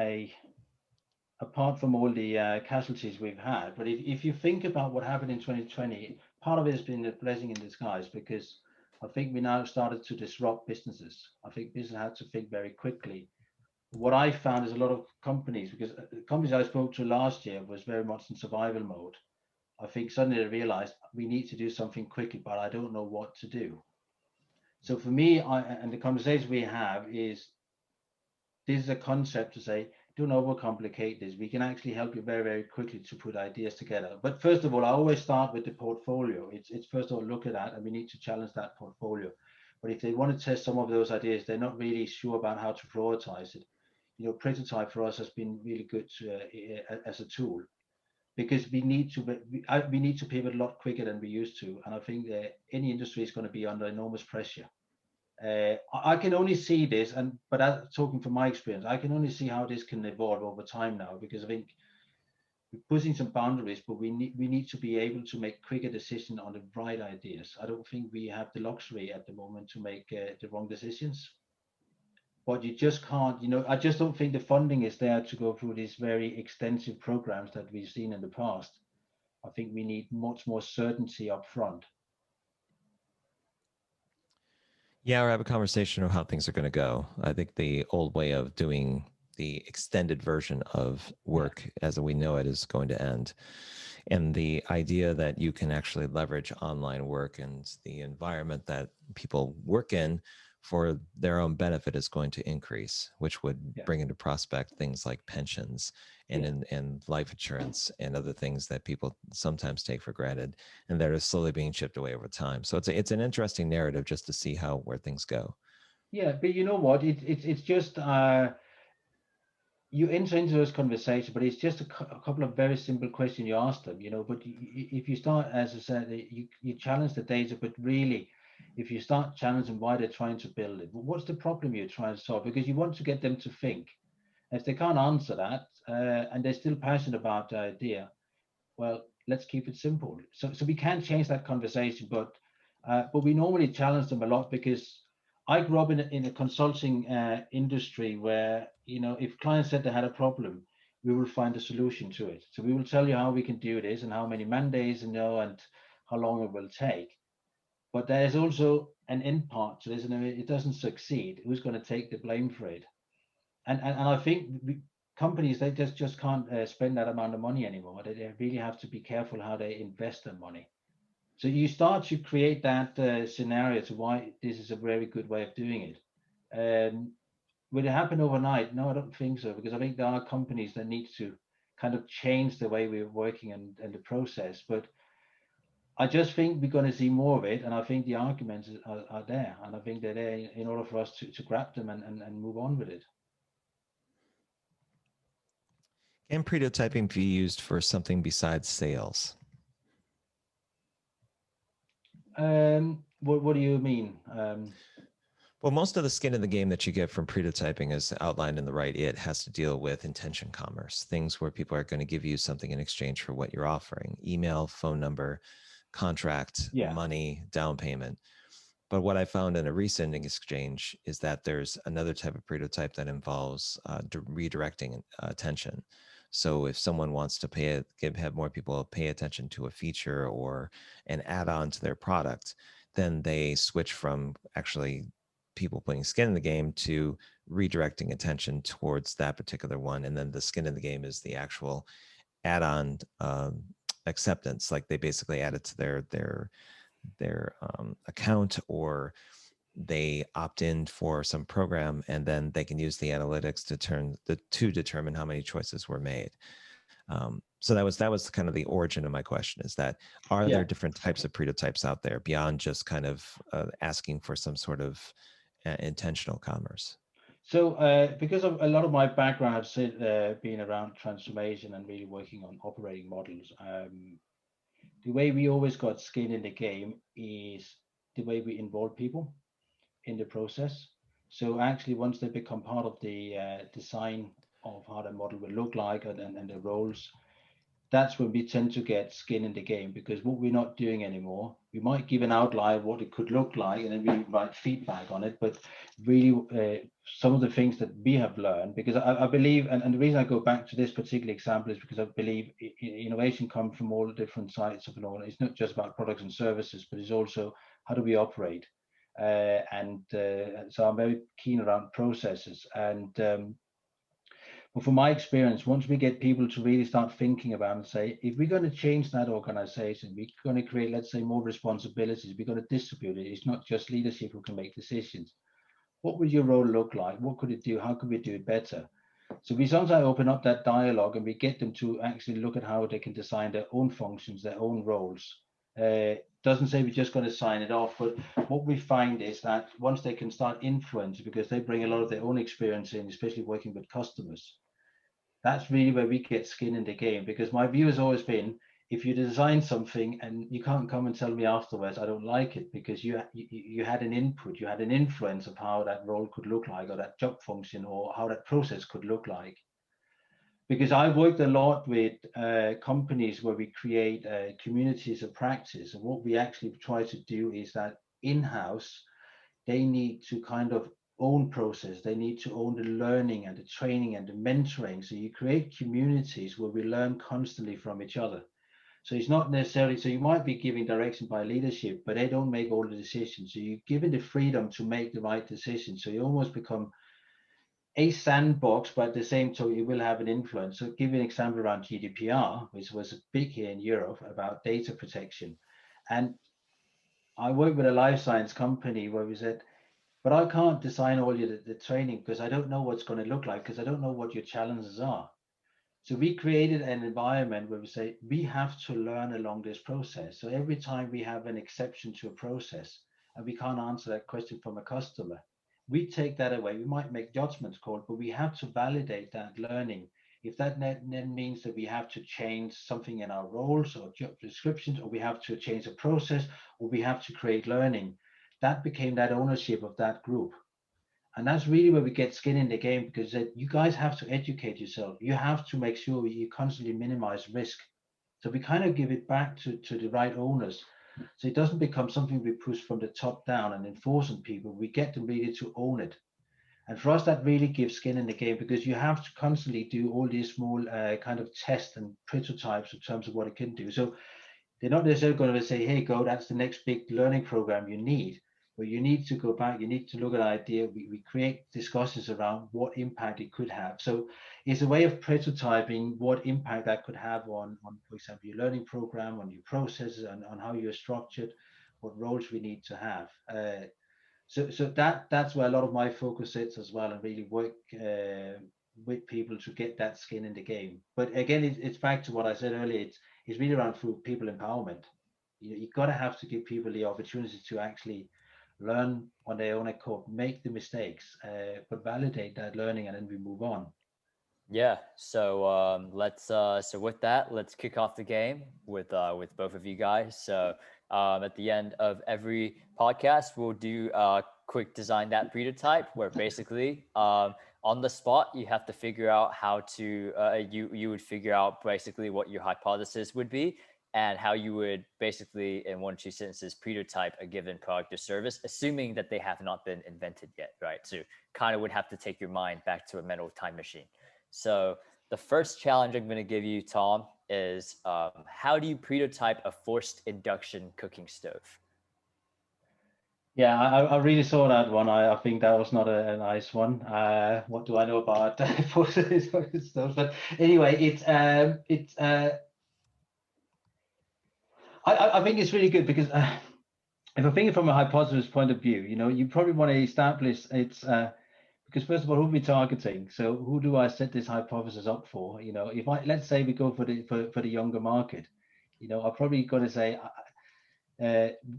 S3: apart from all the casualties we've had, but if you think about what happened in 2020, part of it has been a blessing in disguise, because I think we now started to disrupt businesses. I think business had to think very quickly. What I found is a lot of companies, because the companies I spoke to last year was very much in survival mode. I think suddenly they realized we need to do something quickly, but I don't know what to do. So for me, and the conversation we have is, this is a concept to say, don't overcomplicate this. We can actually help you very, very quickly to put ideas together. But first of all, I always start with the portfolio. It's first of all, look at that, and we need to challenge that portfolio. But if they want to test some of those ideas, they're not really sure about how to prioritize it. Prototype for us has been really good as a tool, because we need to pivot a lot quicker than we used to. And I think that any industry is going to be under enormous pressure. I can only see this, but talking from my experience, I can only see how this can evolve over time now, because I think we're pushing some boundaries, but we need to be able to make quicker decisions on the right ideas. I don't think we have the luxury at the moment to make the wrong decisions. But you just can't, I just don't think the funding is there to go through these very extensive programs that we've seen in the past. I think we need much more certainty up front.
S2: Yeah, or have a conversation of how things are going to go. I think the old way of doing the extended version of work as we know it is going to end. And the idea that you can actually leverage online work and the environment that people work in for their own benefit is going to increase, which would bring into prospect things like pensions and life insurance and other things that people sometimes take for granted, and that are slowly being chipped away over time. So it's an interesting narrative just to see where things go. Yeah,
S3: but you know what? It's just you enter into those conversations, but it's just a couple of very simple questions you ask them. But if you start, as I said, you challenge the data, but really, if you start challenging why they're trying to build it, what's the problem you're trying to solve? Because you want to get them to think. If they can't answer that and they're still passionate about the idea, well, let's keep it simple. So we can change that conversation, but we normally challenge them a lot, because I grew up in a consulting industry where, if clients said they had a problem, we will find a solution to it. So we will tell you how we can do this and how many man days, and how long it will take. But there is also an end part to this, and if it doesn't succeed, who's going to take the blame for it? And I think companies, they just can't spend that amount of money anymore. They really have to be careful how they invest their money. So you start to create that scenario to why this is a very good way of doing it. Will it happen overnight? No, I don't think so, because I think there are companies that need to kind of change the way we're working and the process. But I just think we're going to see more of it, and I think the arguments are there, and I think they're there in order for us to grab them and move on with it.
S2: Can prototyping be used for something besides sales?
S3: What do you mean?
S2: Well, most of the skin in the game that you get from prototyping, as outlined in the right, it has to deal with intention commerce, things where people are going to give you something in exchange for what you're offering: email, phone number, contract, money, down payment. But what I found in a recent exchange is that there's another type of prototype that involves redirecting attention. So if someone wants to have more people pay attention to a feature or an add-on to their product, then they switch from actually people putting skin in the game to redirecting attention towards that particular one. And then the skin in the game is the actual add-on acceptance. Like they basically add it to their account, or they opt in for some program, and then they can use the analytics to determine how many choices were made. So that was kind of the origin of my question, is that are there different types of prototypes out there beyond just kind of asking for some sort of intentional commerce?
S3: So because of a lot of my background has been around transformation and really working on operating models, the way we always got skin in the game is the way we involve people in the process. So actually, once they become part of the design of how the model will look like and the roles, that's when we tend to get skin in the game, because what we're not doing anymore, we might give an outline of what it could look like and then we write feedback on it. But really, some of the things that we have learned, because I believe, and the reason I go back to this particular example is because I believe innovation comes from all different sides of it all. It's not just about products and services, but it's also how do we operate. So I'm very keen around processes. But from my experience, once we get people to really start thinking about and say, if we're going to change that organization, we're going to create, let's say, more responsibilities, we're going to distribute it. It's not just leadership who can make decisions. What would your role look like? What could it do? How could we do it better? So we sometimes open up that dialogue and we get them to actually look at how they can design their own functions, their own roles. Doesn't say we're just going to sign it off, but what we find is that once they can start influencing, because they bring a lot of their own experience in, especially working with customers, that's really where we get skin in the game. Because my view has always been, if you design something and you can't come and tell me afterwards I don't like it, because you had an input, you had an influence of how that role could look like, or that job function, or how that process could look like. Because I've worked a lot with companies where we create communities of practice, and what we actually try to do is that in-house, they need to kind of own process. They need to own the learning and the training and the mentoring. So you create communities where we learn constantly from each other. So it's not necessarily, so you might be giving direction by leadership, but they don't make all the decisions. So you're given the freedom to make the right decision. So you almost become a sandbox, but at the same time, you will have an influence. So give you an example around GDPR, which was big here in Europe about data protection. And I worked with a life science company where we said, but I can't design all the training because I don't know what's going to look like, because I don't know what your challenges are. So we created an environment where we say, we have to learn along this process. So every time we have an exception to a process and we can't answer that question from a customer, we take that away. We might make judgments called, but we have to validate that learning. If that then means that we have to change something in our roles or job descriptions, or we have to change a process, or we have to create learning, that became that ownership of that group. And that's really where we get skin in the game, because you guys have to educate yourself. You have to make sure you constantly minimize risk. So we kind of give it back to the right owners. So it doesn't become something we push from the top down and enforce on people. We get them really to own it. And for us, that really gives skin in the game, because you have to constantly do all these small kind of tests and prototypes in terms of what it can do. So they're not necessarily going to say, hey, go, that's the next big learning program you need. But you need to go back, you need to look at an idea. We create discussions around what impact it could have. So it's a way of prototyping what impact that could have on for example, your learning program, on your processes, and on how you're structured, what roles we need to have. So that's where a lot of my focus sits as well, and really work with people to get that skin in the game. But again, it's back to what I said earlier. It's really around through people empowerment. You got to have to give people the opportunity to actually learn on their own accord, make the mistakes, but validate that learning, and then we move on.
S1: Yeah. So let's so with that, let's kick off the game with both of you guys. So at the end of every podcast, we'll do a quick design that prototype, where basically on the spot you have to figure out how to you would figure out basically what your hypothesis would be, and how you would basically in 1 or 2 sentences prototype a given product or service, assuming that they have not been invented yet, right? So kind of would have to take your mind back to a mental time machine. So the first challenge I'm going to give you, Tom, is how do you prototype a forced induction cooking stove?
S3: Yeah, I really saw that one. I think that was not a nice one. What do I know about stuff? But anyway, I think it's really good, because if I think from a hypothesis point of view, you probably want to establish it's because first of all, who are we targeting? So who do I set this hypothesis up for? If let's say we go for the younger market, I probably got to say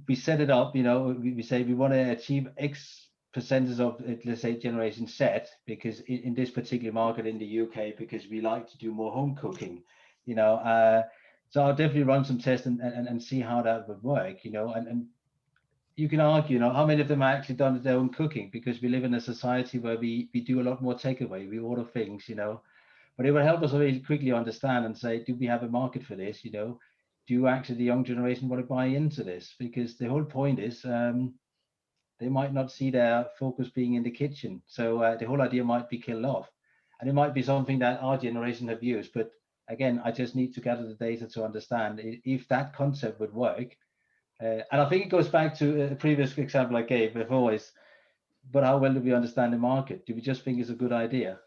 S3: we set it up. We say we want to achieve X percentage of, let's say, generation Z, because in this particular market in the UK, because we like to do more home cooking. So I'll definitely run some tests and see how that would work. And you can argue, how many of them are actually done their own cooking, because we live in a society where we do a lot more takeaway. We order things, but it will help us really quickly understand and say, do we have a market for this? Do actually the young generation want to buy into this? Because the whole point is they might not see their focus being in the kitchen. So the whole idea might be killed off. And it might be something that our generation have used. But again, I just need to gather the data to understand if that concept would work. And I think it goes back to a previous example I gave before, is, but how well do we understand the market? Do we just think it's a good idea?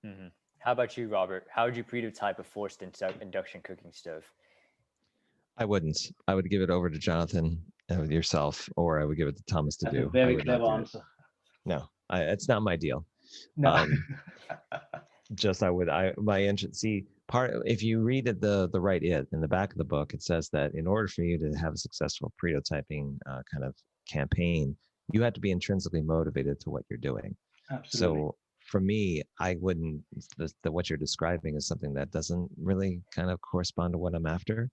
S1: Mm-hmm. How about you, Robert? How would you prototype a forced induction cooking stove?
S2: I wouldn't. I would give it over to Jonathan, yourself, or I would give it to Thomas to
S3: That's
S2: do.
S3: a very
S2: I would
S3: clever
S2: not do
S3: answer.
S2: it. No, it's not my deal.
S3: No.
S2: Just my engine. See, if you read it, the right it in the back of the book, it says that in order for you to have a successful prototyping kind of campaign, you have to be intrinsically motivated to what you're doing.
S3: Absolutely.
S2: So for me, I wouldn't. What you're describing is something that doesn't really kind of correspond to what I'm after.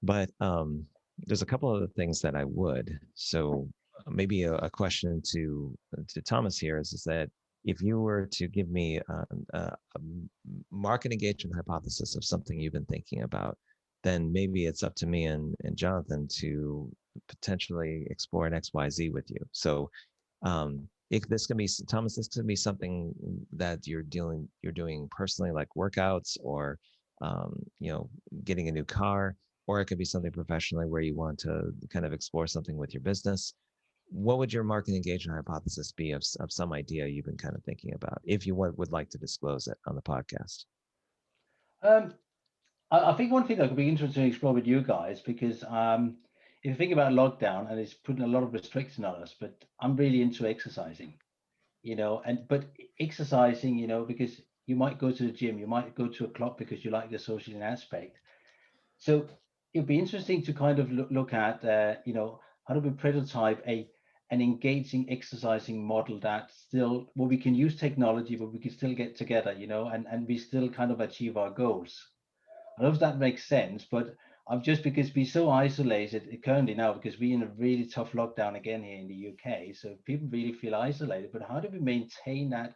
S2: But there's a couple of things that I would. So maybe a question to Thomas here is that if you were to give me a market engagement hypothesis of something you've been thinking about, then maybe it's up to me and Jonathan to potentially explore an XYZ with you. So if this can be, Thomas, this could be something that you're doing personally, like workouts, or getting a new car, or it could be something professionally where you want to kind of explore something with your business. What would your market engagement hypothesis be of some idea you've been kind of thinking about, if you would like to disclose it on the podcast?
S3: I think one thing that could be interesting to explore with you guys, because if you think about lockdown, and it's putting a lot of restriction on us, but I'm really into exercising, but exercising, because you might go to the gym, you might go to a club because you like the social aspect. So it'd be interesting to kind of look at, how do we prototype an engaging exercising model that still, well, we can use technology, but we can still get together, and we still kind of achieve our goals. I don't know if that makes sense, but I'm just, because we're so isolated currently now, because we're in a really tough lockdown again here in the UK. So people really feel isolated. But how do we maintain that?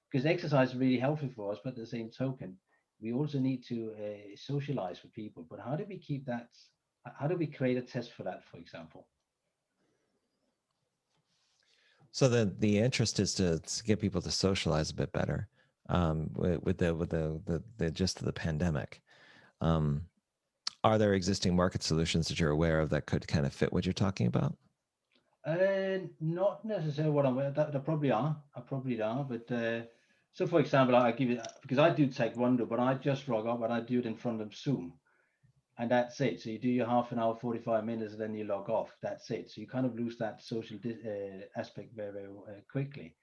S3: Because exercise is really healthy for us, but at the same token, we also need to socialize with people. But how do we keep that How do we create a test for that, for example?
S2: So the interest is to get people to socialize a bit better with the gist of the pandemic. Um, are there existing market solutions that you're aware of that could kind of fit what you're talking about?
S3: Not necessarily what I'm aware. There probably are. I probably are. But so, for example, I give you, because I do taekwondo, but I just log up and I do it in front of Zoom, and that's it. So you do your half an hour, 45 minutes, and then you log off. That's it. So you kind of lose that social aspect very, very quickly.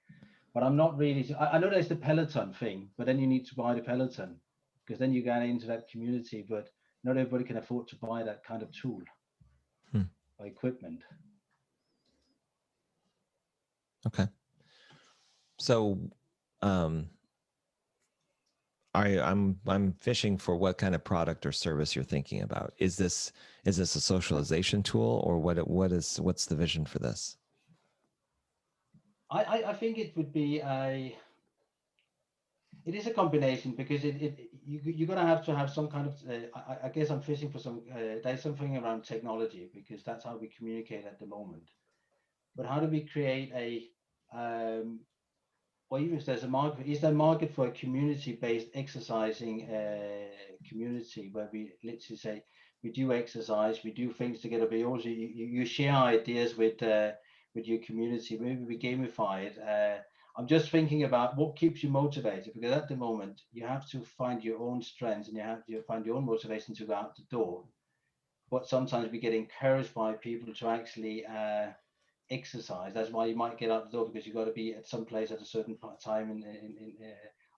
S3: But I'm not really. I know there's the Peloton thing, but then you need to buy the Peloton because then you get into that community. But not everybody can afford to buy that kind of tool or equipment.
S2: Okay. So, I'm fishing for what kind of product or service you're thinking about. Is this a socialization tool, or what's the vision for this?
S3: I think it would be it is a combination because you're gonna have to have some kind of I guess I'm fishing for some there's something around technology because that's how we communicate at the moment. But how do we create a or even if there's a market, is there a market for a community-based exercising community where we literally say we do exercise, we do things together, but also you share ideas with your community. Maybe we gamify it. I'm just thinking about what keeps you motivated because at the moment you have to find your own strengths and you have to find your own motivation to go out the door. But sometimes we get encouraged by people to actually exercise. That's why you might get out the door because you've got to be at some place at a certain time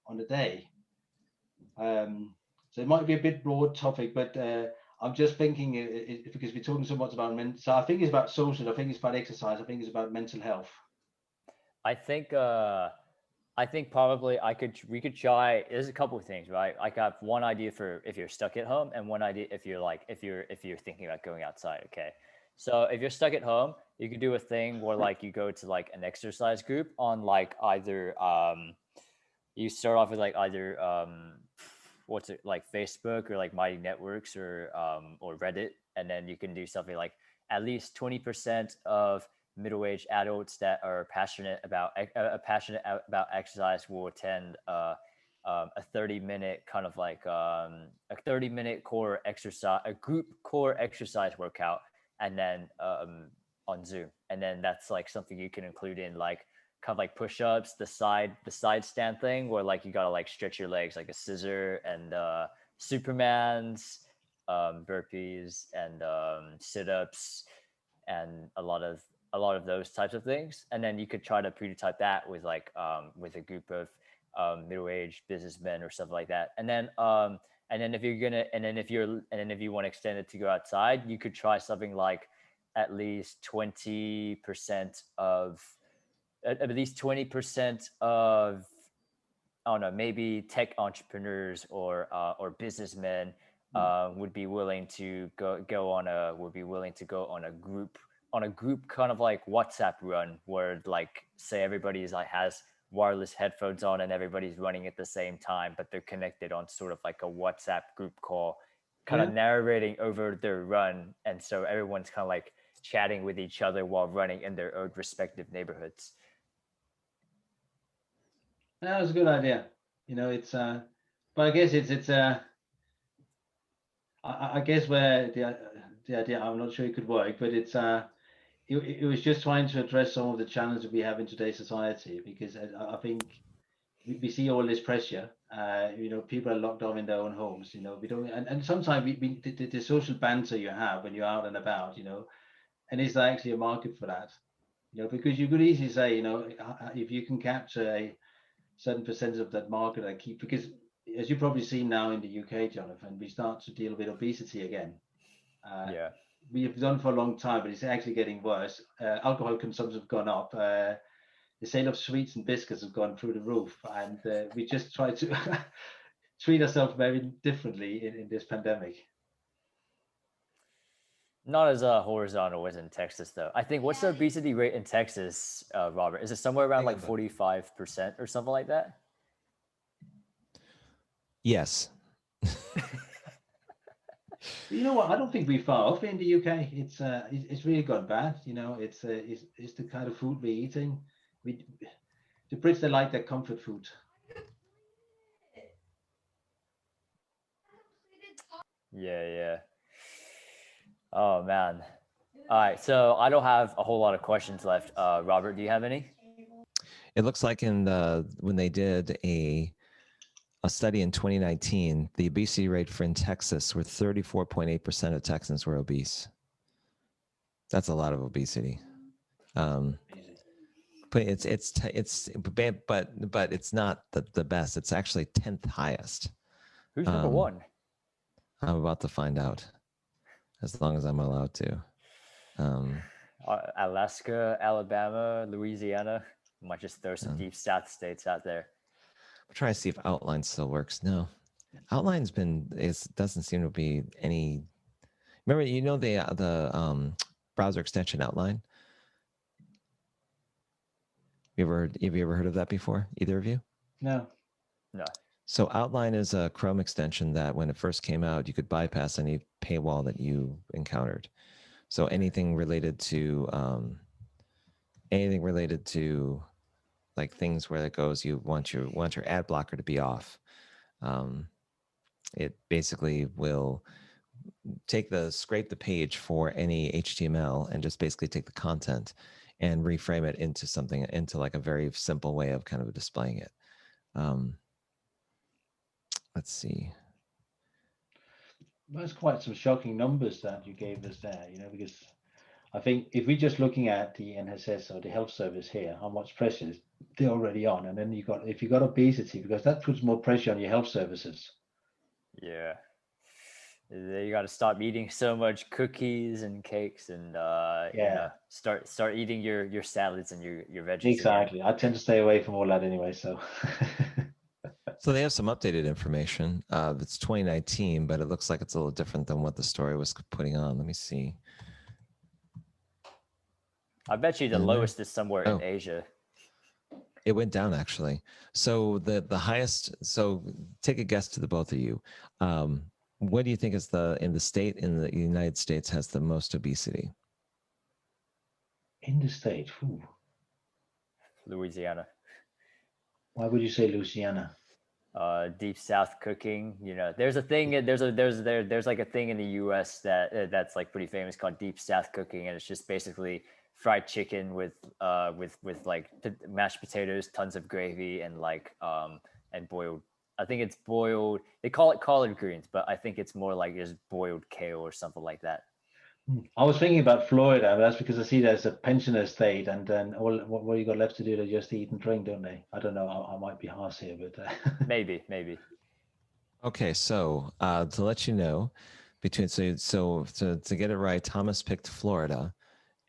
S3: on the day. So it might be a bit broad topic, but I'm just thinking because we're talking so much about mental. So I think it's about social. I think it's about exercise. I think it's about mental health.
S1: I think probably we could try. There's a couple of things, right? Like I have one idea for if you're stuck at home, and one idea if you're thinking about going outside. Okay, so if you're stuck at home, you could do a thing where like you go to like an exercise group on like either you start off with like either what's it like Facebook or like Mighty Networks or Reddit, and then you can do something like at least 20% of middle-aged adults that are passionate about exercise will attend a 30-minute kind of like a 30-minute core exercise, a group core exercise workout, and then on Zoom, and then that's like something you can include in like kind of like push-ups, the side stand thing where like you gotta like stretch your legs like a scissor, and Superman's burpees and sit-ups and a lot of those types of things. And then you could try to prototype that with like with a group of middle-aged businessmen or stuff like that. And then if you want to extend it to go outside, you could try something like at least 20% of at least 20% of, I don't know, maybe tech entrepreneurs or businessmen would be willing to go on a group kind of like WhatsApp run where like say everybody's like has wireless headphones on and everybody's running at the same time, but they're connected on sort of like a WhatsApp group call, kind of narrating over their run, and so everyone's kind of like chatting with each other while running in their own respective neighborhoods.
S3: That was a good idea. It's but I guess it's I guess where the idea I'm not sure it could work, but it was just trying to address some of the challenges we have in today's society because I think we see all this pressure. People are locked down in their own homes. We don't, and sometimes the social banter you have when you're out and about. And is there actually a market for that? Because you could easily say, if you can capture a certain percentage of that market and keep, because as you probably see now in the UK, Jonathan, we start to deal with obesity again.
S1: Yeah.
S3: We have done for a long time, but it's actually getting worse. Alcohol consumption has gone up. The sale of sweets and biscuits has gone through the roof, and we just try to treat ourselves very differently in this pandemic.
S1: Not as horizontal as in Texas, though. I think what's the obesity rate in Texas, Robert? Is it somewhere around like 45% or something like that?
S2: Yes.
S3: You know what? I don't think we're far off in the UK. It's really got bad. It's the kind of food we're eating. We the Brits, they like their comfort food.
S1: Yeah, yeah. Oh man. All right, so I don't have a whole lot of questions left. Robert, do you have any?
S2: It looks like when they did a study in 2019, the obesity rate for in Texas were 34.8% of Texans were obese. That's a lot of obesity. But it's not the best. It's actually 10th highest.
S1: Who's number one?
S2: I'm about to find out, as long as I'm allowed to.
S1: Alaska, Alabama, Louisiana. Might just throw some deep South states out there.
S2: I'm trying to see if Outline still works. No, Outline's doesn't seem to be any. Remember, the browser extension Outline. Have you ever heard of that before? Either of you?
S3: No.
S1: No.
S2: So Outline is a Chrome extension that when it first came out, you could bypass any paywall that you encountered. So anything related to like things where it goes, you want your ad blocker to be off. It basically will scrape the page for any HTML and just basically take the content and reframe it into like a very simple way of kind of displaying it. Let's see.
S3: That's quite some shocking numbers that you gave us there, because I think if we're just looking at the NHS or the health service here, how much pressure they're already on, and then if you got obesity, because that puts more pressure on your health services.
S1: Yeah. You got to stop eating so much cookies and cakes, and start eating your salads and your veggies.
S3: Exactly.
S1: Again.
S3: I tend to stay away from all that anyway. So.
S2: So they have some updated information. It's 2019, but it looks like it's a little different than what the story was putting on. Let me see.
S1: I bet you the lowest is somewhere in Asia.
S2: It went down actually. So the highest. So take a guess to the both of you. What do you think is in the United States has the most obesity?
S3: In the state,
S1: Louisiana.
S3: Why would you say Louisiana?
S1: Deep South cooking. There's a thing. There's like a thing in the U.S. that's like pretty famous called Deep South cooking, and it's just basically fried chicken with like mashed potatoes, tons of gravy, and and boiled. I think it's boiled. They call it collard greens, but I think it's more like just boiled kale or something like that.
S3: I was thinking about Florida, but that's because I see there's a pensioner state, and then what you got left to do, they just eat and drink, don't they? I don't know. I might be harsh here, but
S1: maybe.
S2: Okay, so to let you know, to get it right, Thomas picked Florida,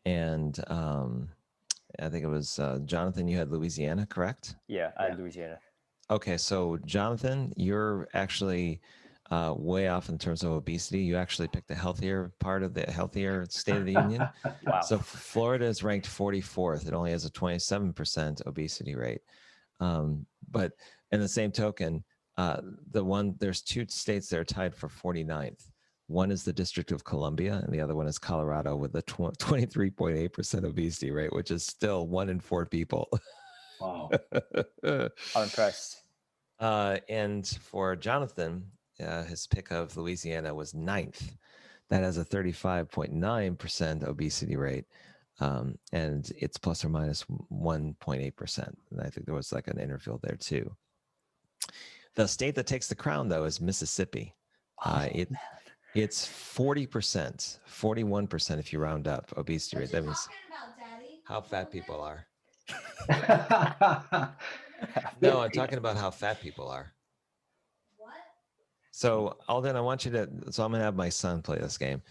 S2: and I think it was Jonathan. You had Louisiana, correct?
S1: Yeah, I had Louisiana.
S2: Okay, so Jonathan, you're actually way off in terms of obesity. You actually picked the healthier State of the Union.
S1: Wow.
S2: So Florida is ranked 44th. It only has a 27% obesity rate. But in the same token, there's two states that are tied for 49th. One is the District of Columbia, and the other one is Colorado with a 23.8% obesity rate, which is still 1 in 4 people.
S3: Wow.
S1: I'm impressed.
S2: And for Jonathan, his pick of Louisiana was 9th. That has a 35.9% obesity rate. And it's plus or minus 1.8%. And I think there was like an interval there too. The state that takes the crown, though, is Mississippi. It's 40%, 41% if you round up obesity rate. That means how fat people are. No, I'm talking about how fat people are. What? So Alden, I'm gonna have my son play this game.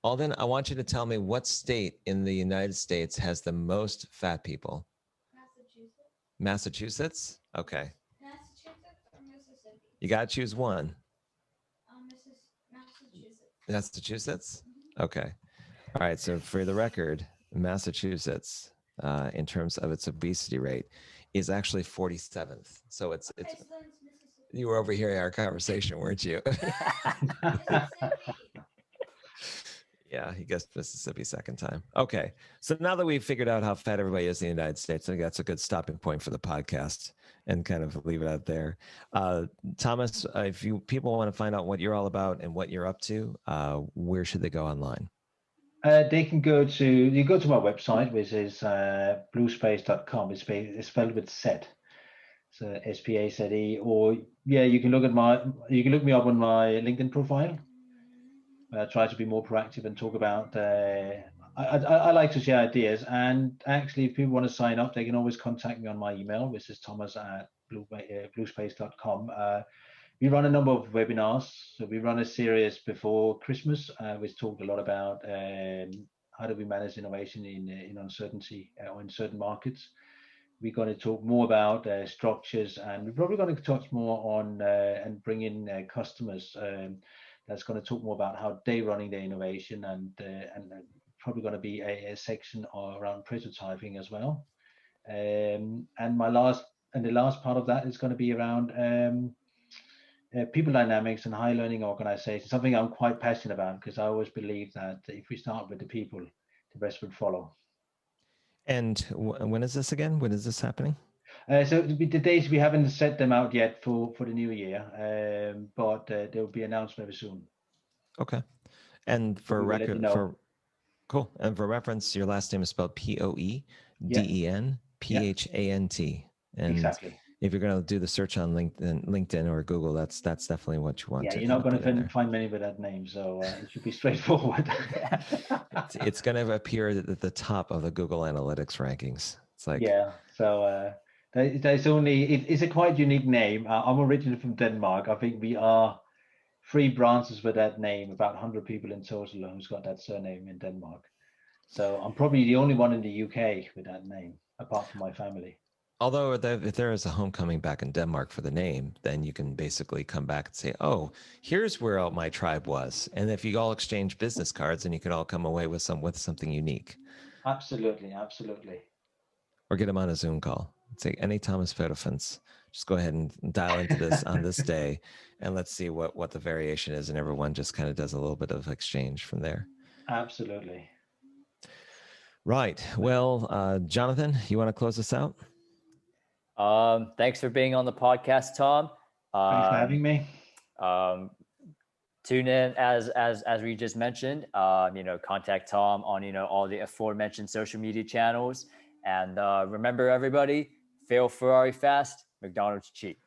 S2: Alden, I want you to tell me what state in the United States has the most fat people. Massachusetts? Okay. Massachusetts or Mississippi? You gotta choose one. Massachusetts? Okay. All right. So for the record, Massachusetts, in terms of its obesity rate, is actually 47th. So it's you were overhearing our conversation, weren't you? Yeah, he gets Mississippi second time. Okay. So now that we've figured out how fat everybody is in the United States, I think that's a good stopping point for the podcast and kind of leave it out there. Thomas, if people want to find out what you're all about and what you're up to, where should they go online?
S3: They can go to my website, which is bluespaze.com. It's spelled with Z. So SPAZE, or you can look me up on my LinkedIn profile. Try to be more proactive and talk about. I like to share ideas, and actually, if people want to sign up, they can always contact me on my email, which is thomas@bluespaze.com. We run a number of webinars. So we run a series before Christmas, which talked a lot about how do we manage innovation in uncertainty or in certain markets. We're going to talk more about structures, and we're probably going to touch more on and bring in customers. That's going to talk more about how they're running their innovation, and probably going to be a section around prototyping as well. And the last part of that is going to be around people dynamics and high learning organizations, something I'm quite passionate about, because I always believe that if we start with the people, the rest will follow.
S2: And when is this again? When is this happening?
S3: So the dates, we haven't set them out yet for the new year, but they will be announced very soon.
S2: Okay. And for record, cool. And for reference, your last name is spelled Poedenphant. And
S3: exactly.
S2: If you're going to do the search on LinkedIn or Google, that's definitely what you want.
S3: Yeah, you're not going to find many with that name, so it should be straightforward.
S2: It's going to appear at the top of the Google Analytics rankings. It's like
S3: so there's it's a quite unique name. I'm originally from Denmark. I think we are 3 branches with that name, about 100 people in total who's got that surname in Denmark. So I'm probably the only one in the UK with that name, apart from my family.
S2: Although if there is a homecoming back in Denmark for the name, then you can basically come back and say, oh, here's where my tribe was. And if you all exchange business cards, then you could all come away with something unique.
S3: Absolutely.
S2: Or get them on a Zoom call. Say, any Thomas Poedenphants, just go ahead and dial into this on this day, and let's see what the variation is. And everyone just kind of does a little bit of exchange from there.
S3: Absolutely.
S2: Right. Well, Jonathan, you want to close this out?
S1: Thanks for being on the podcast, Tom.
S3: Thanks for having me.
S1: Tune in as we just mentioned. Contact Tom on all the aforementioned social media channels. And remember, everybody, fail Ferrari fast, McDonald's cheap.